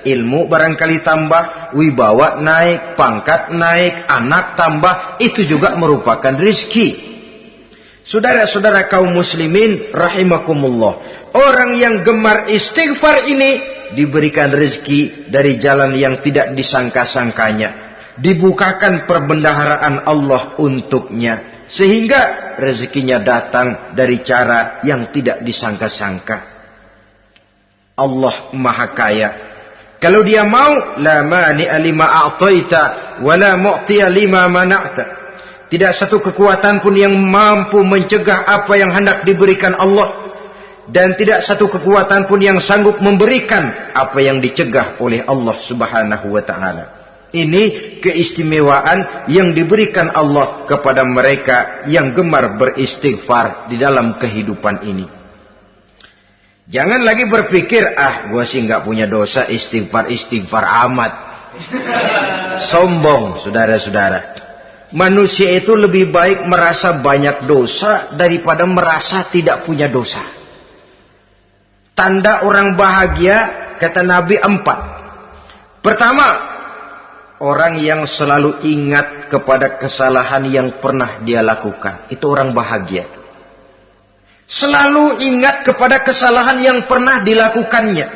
A: ilmu barangkali tambah, wibawa naik, pangkat naik, anak tambah, itu juga merupakan rezeki. Saudara-saudara kaum muslimin rahimakumullah. Orang yang gemar istighfar ini diberikan rezeki dari jalan yang tidak disangka-sangkanya. Dibukakan perbendaharaan Allah untuknya. Sehingga rezekinya datang dari cara yang tidak disangka-sangka. Allah Maha Kaya. Kalau dia mau, la mani'a lima a'taita wa la mu'tiya lima mana'ta. Tidak satu kekuatan pun yang mampu mencegah apa yang hendak diberikan Allah. Dan tidak satu kekuatan pun yang sanggup memberikan apa yang dicegah oleh Allah Subhanahu wa ta'ala. Ini keistimewaan yang diberikan Allah kepada mereka yang gemar beristighfar di dalam kehidupan ini. Jangan lagi berpikir, gua sih nggak punya dosa, istighfar amat. Sombong, saudara-saudara. Manusia itu lebih baik merasa banyak dosa daripada merasa tidak punya dosa. Tanda orang bahagia, kata Nabi 4. Pertama, orang yang selalu ingat kepada kesalahan yang pernah dia lakukan. Itu orang bahagia. Selalu ingat kepada kesalahan yang pernah dilakukannya.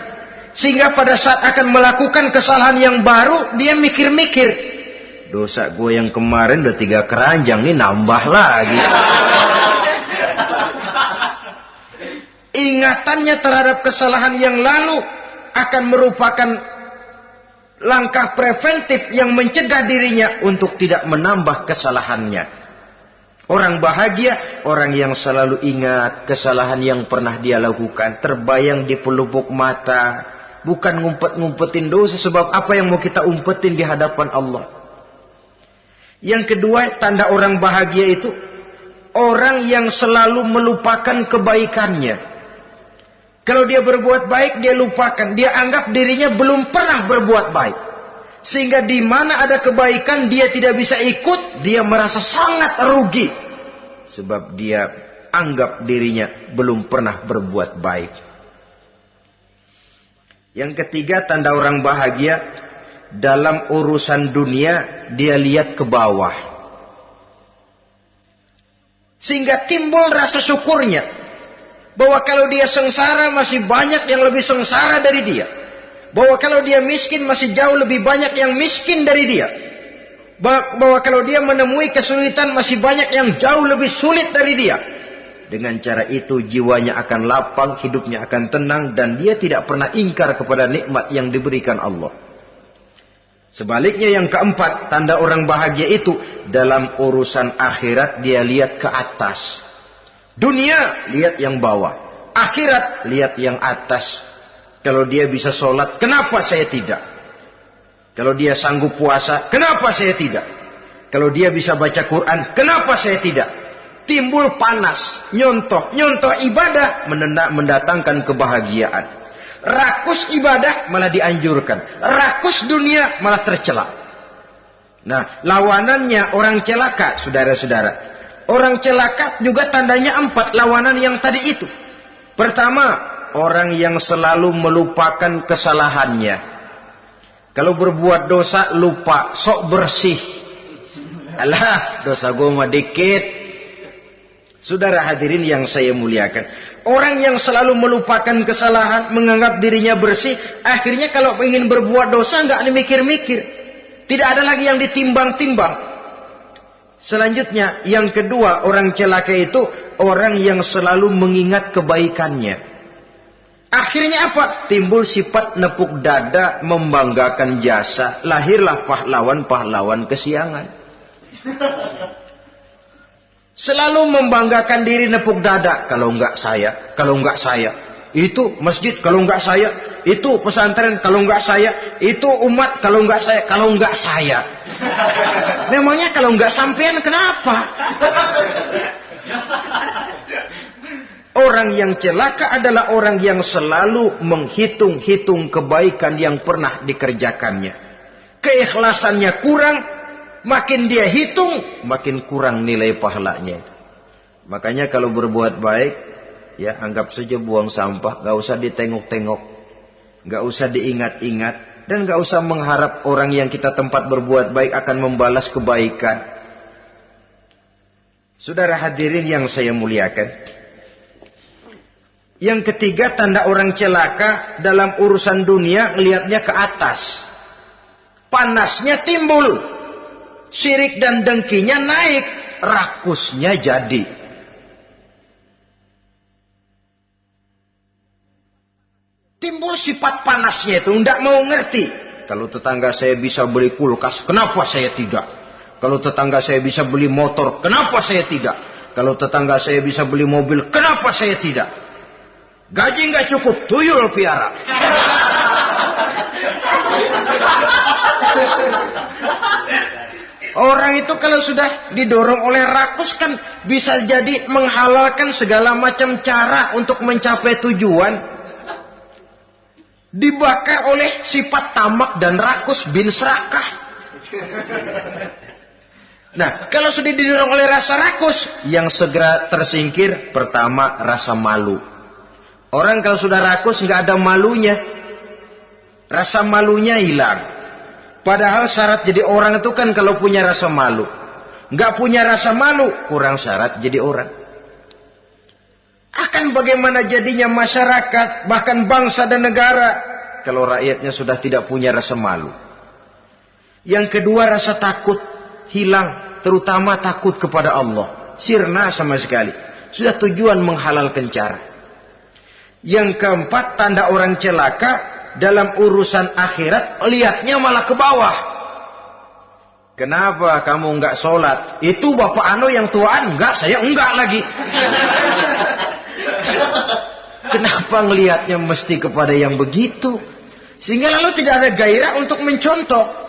A: Sehingga pada saat akan melakukan kesalahan yang baru, dia mikir-mikir. Dosa gue yang kemarin udah 3 keranjang, nih nambah lagi. Ingatannya terhadap kesalahan yang lalu akan merupakan langkah preventif yang mencegah dirinya untuk tidak menambah kesalahannya. Orang bahagia, orang yang selalu ingat kesalahan yang pernah dia lakukan, terbayang di pelupuk mata, bukan ngumpet-ngumpetin dosa. Sebab apa yang mau kita umpetin di hadapan Allah? Yang kedua, tanda orang bahagia itu orang yang selalu melupakan kebaikannya. Kalau dia berbuat baik, dia lupakan. Dia anggap dirinya belum pernah berbuat baik. Sehingga di mana ada kebaikan, dia tidak bisa ikut. Dia merasa sangat rugi. Sebab dia anggap dirinya belum pernah berbuat baik. Yang ketiga, tanda orang bahagia, dalam urusan dunia, dia lihat ke bawah. Sehingga timbul rasa syukurnya. Bahwa kalau dia sengsara masih banyak yang lebih sengsara dari dia. Bahwa kalau dia miskin masih jauh lebih banyak yang miskin dari dia. Bahwa kalau dia menemui kesulitan masih banyak yang jauh lebih sulit dari dia. Dengan cara itu jiwanya akan lapang, hidupnya akan tenang. Dan dia tidak pernah ingkar kepada nikmat yang diberikan Allah. Sebaliknya yang keempat, tanda orang bahagia itu dalam urusan akhirat dia lihat ke atas. Dunia, lihat yang bawah. Akhirat, lihat yang atas. Kalau dia bisa sholat, kenapa saya tidak? Kalau dia sanggup puasa, kenapa saya tidak? Kalau dia bisa baca Quran, kenapa saya tidak? Timbul panas, nyontoh ibadah, mendatangkan kebahagiaan. Rakus ibadah malah dianjurkan. Rakus dunia malah tercela. Nah, lawanannya orang celaka, saudara-saudara. Orang celaka juga tandanya 4 lawanan yang tadi itu. Pertama, orang yang selalu melupakan kesalahannya. Kalau berbuat dosa lupa, sok bersih. Alah, dosa gue mah dikit. Saudara hadirin yang saya muliakan, orang yang selalu melupakan kesalahan, menganggap dirinya bersih, akhirnya kalau ingin berbuat dosa nggak mikir-mikir. Tidak ada lagi yang ditimbang-timbang. Selanjutnya, yang kedua, orang celaka itu orang yang selalu mengingat kebaikannya. Akhirnya apa? Timbul sifat nepuk dada, membanggakan jasa. Lahirlah pahlawan-pahlawan kesiangan. Selalu membanggakan diri, nepuk dada. Kalau enggak saya, kalau enggak saya. Itu masjid, kalau enggak saya. Itu pesantren, kalau enggak saya. Itu umat, kalau enggak saya. Kalau enggak saya. Memangnya kalau enggak sampean kenapa? Orang yang celaka adalah orang yang selalu menghitung-hitung kebaikan yang pernah dikerjakannya. Keikhlasannya kurang, makin dia hitung, makin kurang nilai pahalanya. Makanya kalau berbuat baik, ya anggap saja buang sampah, gak usah ditengok-tengok, gak usah diingat-ingat, dan gak usah mengharap orang yang kita tempat berbuat baik akan membalas kebaikan. Saudara hadirin yang saya muliakan, yang ketiga, tanda orang celaka dalam urusan dunia, lihatnya ke atas. Panasnya timbul, syirik dan dengkinya naik, rakusnya jadi. Timbul sifat panasnya itu, tidak mau ngerti. Kalau tetangga saya bisa beli kulkas, kenapa saya tidak? Kalau tetangga saya bisa beli motor, kenapa saya tidak? Kalau tetangga saya bisa beli mobil, kenapa saya tidak? Gaji nggak cukup, tuyul piara. Orang itu kalau sudah didorong oleh rakus kan bisa jadi menghalalkan segala macam cara untuk mencapai tujuan. Dibakar oleh sifat tamak dan rakus bin serakah. Nah, kalau sudah didorong oleh rasa rakus, yang segera tersingkir pertama rasa malu. Orang kalau sudah rakus nggak ada malunya, rasa malunya hilang. Padahal syarat jadi orang itu kan kalau punya rasa malu. Nggak punya rasa malu, kurang syarat jadi orang. Akan bagaimana jadinya masyarakat, bahkan bangsa dan negara, kalau rakyatnya sudah tidak punya rasa malu. Yang kedua, rasa takut hilang, terutama takut kepada Allah. Sirna sama sekali. Sudah tujuan menghalalkan cara. Yang keempat, tanda orang celaka dalam urusan akhirat, lihatnya malah ke bawah. Kenapa kamu enggak sholat? Itu bapak anu yang tuaan, enggak, saya enggak lagi. Kenapa ngelihatnya mesti kepada yang begitu? Sehingga lalu tidak ada gairah untuk mencontoh.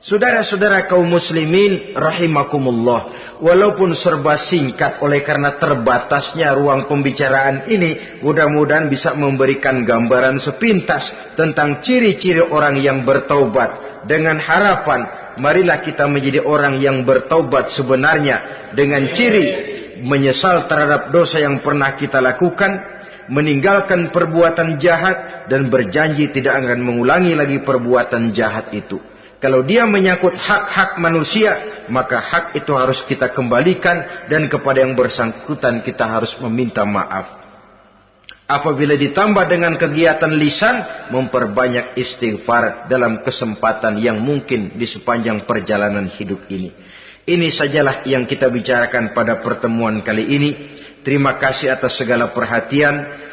A: Saudara-saudara kaum muslimin rahimakumullah, walaupun serba singkat oleh karena terbatasnya ruang pembicaraan ini, mudah-mudahan bisa memberikan gambaran sepintas tentang ciri-ciri orang yang bertaubat. Dengan harapan, marilah kita menjadi orang yang bertaubat sebenarnya, dengan ciri menyesal terhadap dosa yang pernah kita lakukan, meninggalkan perbuatan jahat, dan berjanji tidak akan mengulangi lagi perbuatan jahat itu. Kalau dia menyangkut hak-hak manusia, maka hak itu harus kita kembalikan, dan kepada yang bersangkutan kita harus meminta maaf. Apabila ditambah dengan kegiatan lisan, memperbanyak istighfar dalam kesempatan yang mungkin di sepanjang perjalanan hidup ini. Ini sajalah yang kita bicarakan pada pertemuan kali ini. Terima kasih atas segala perhatian.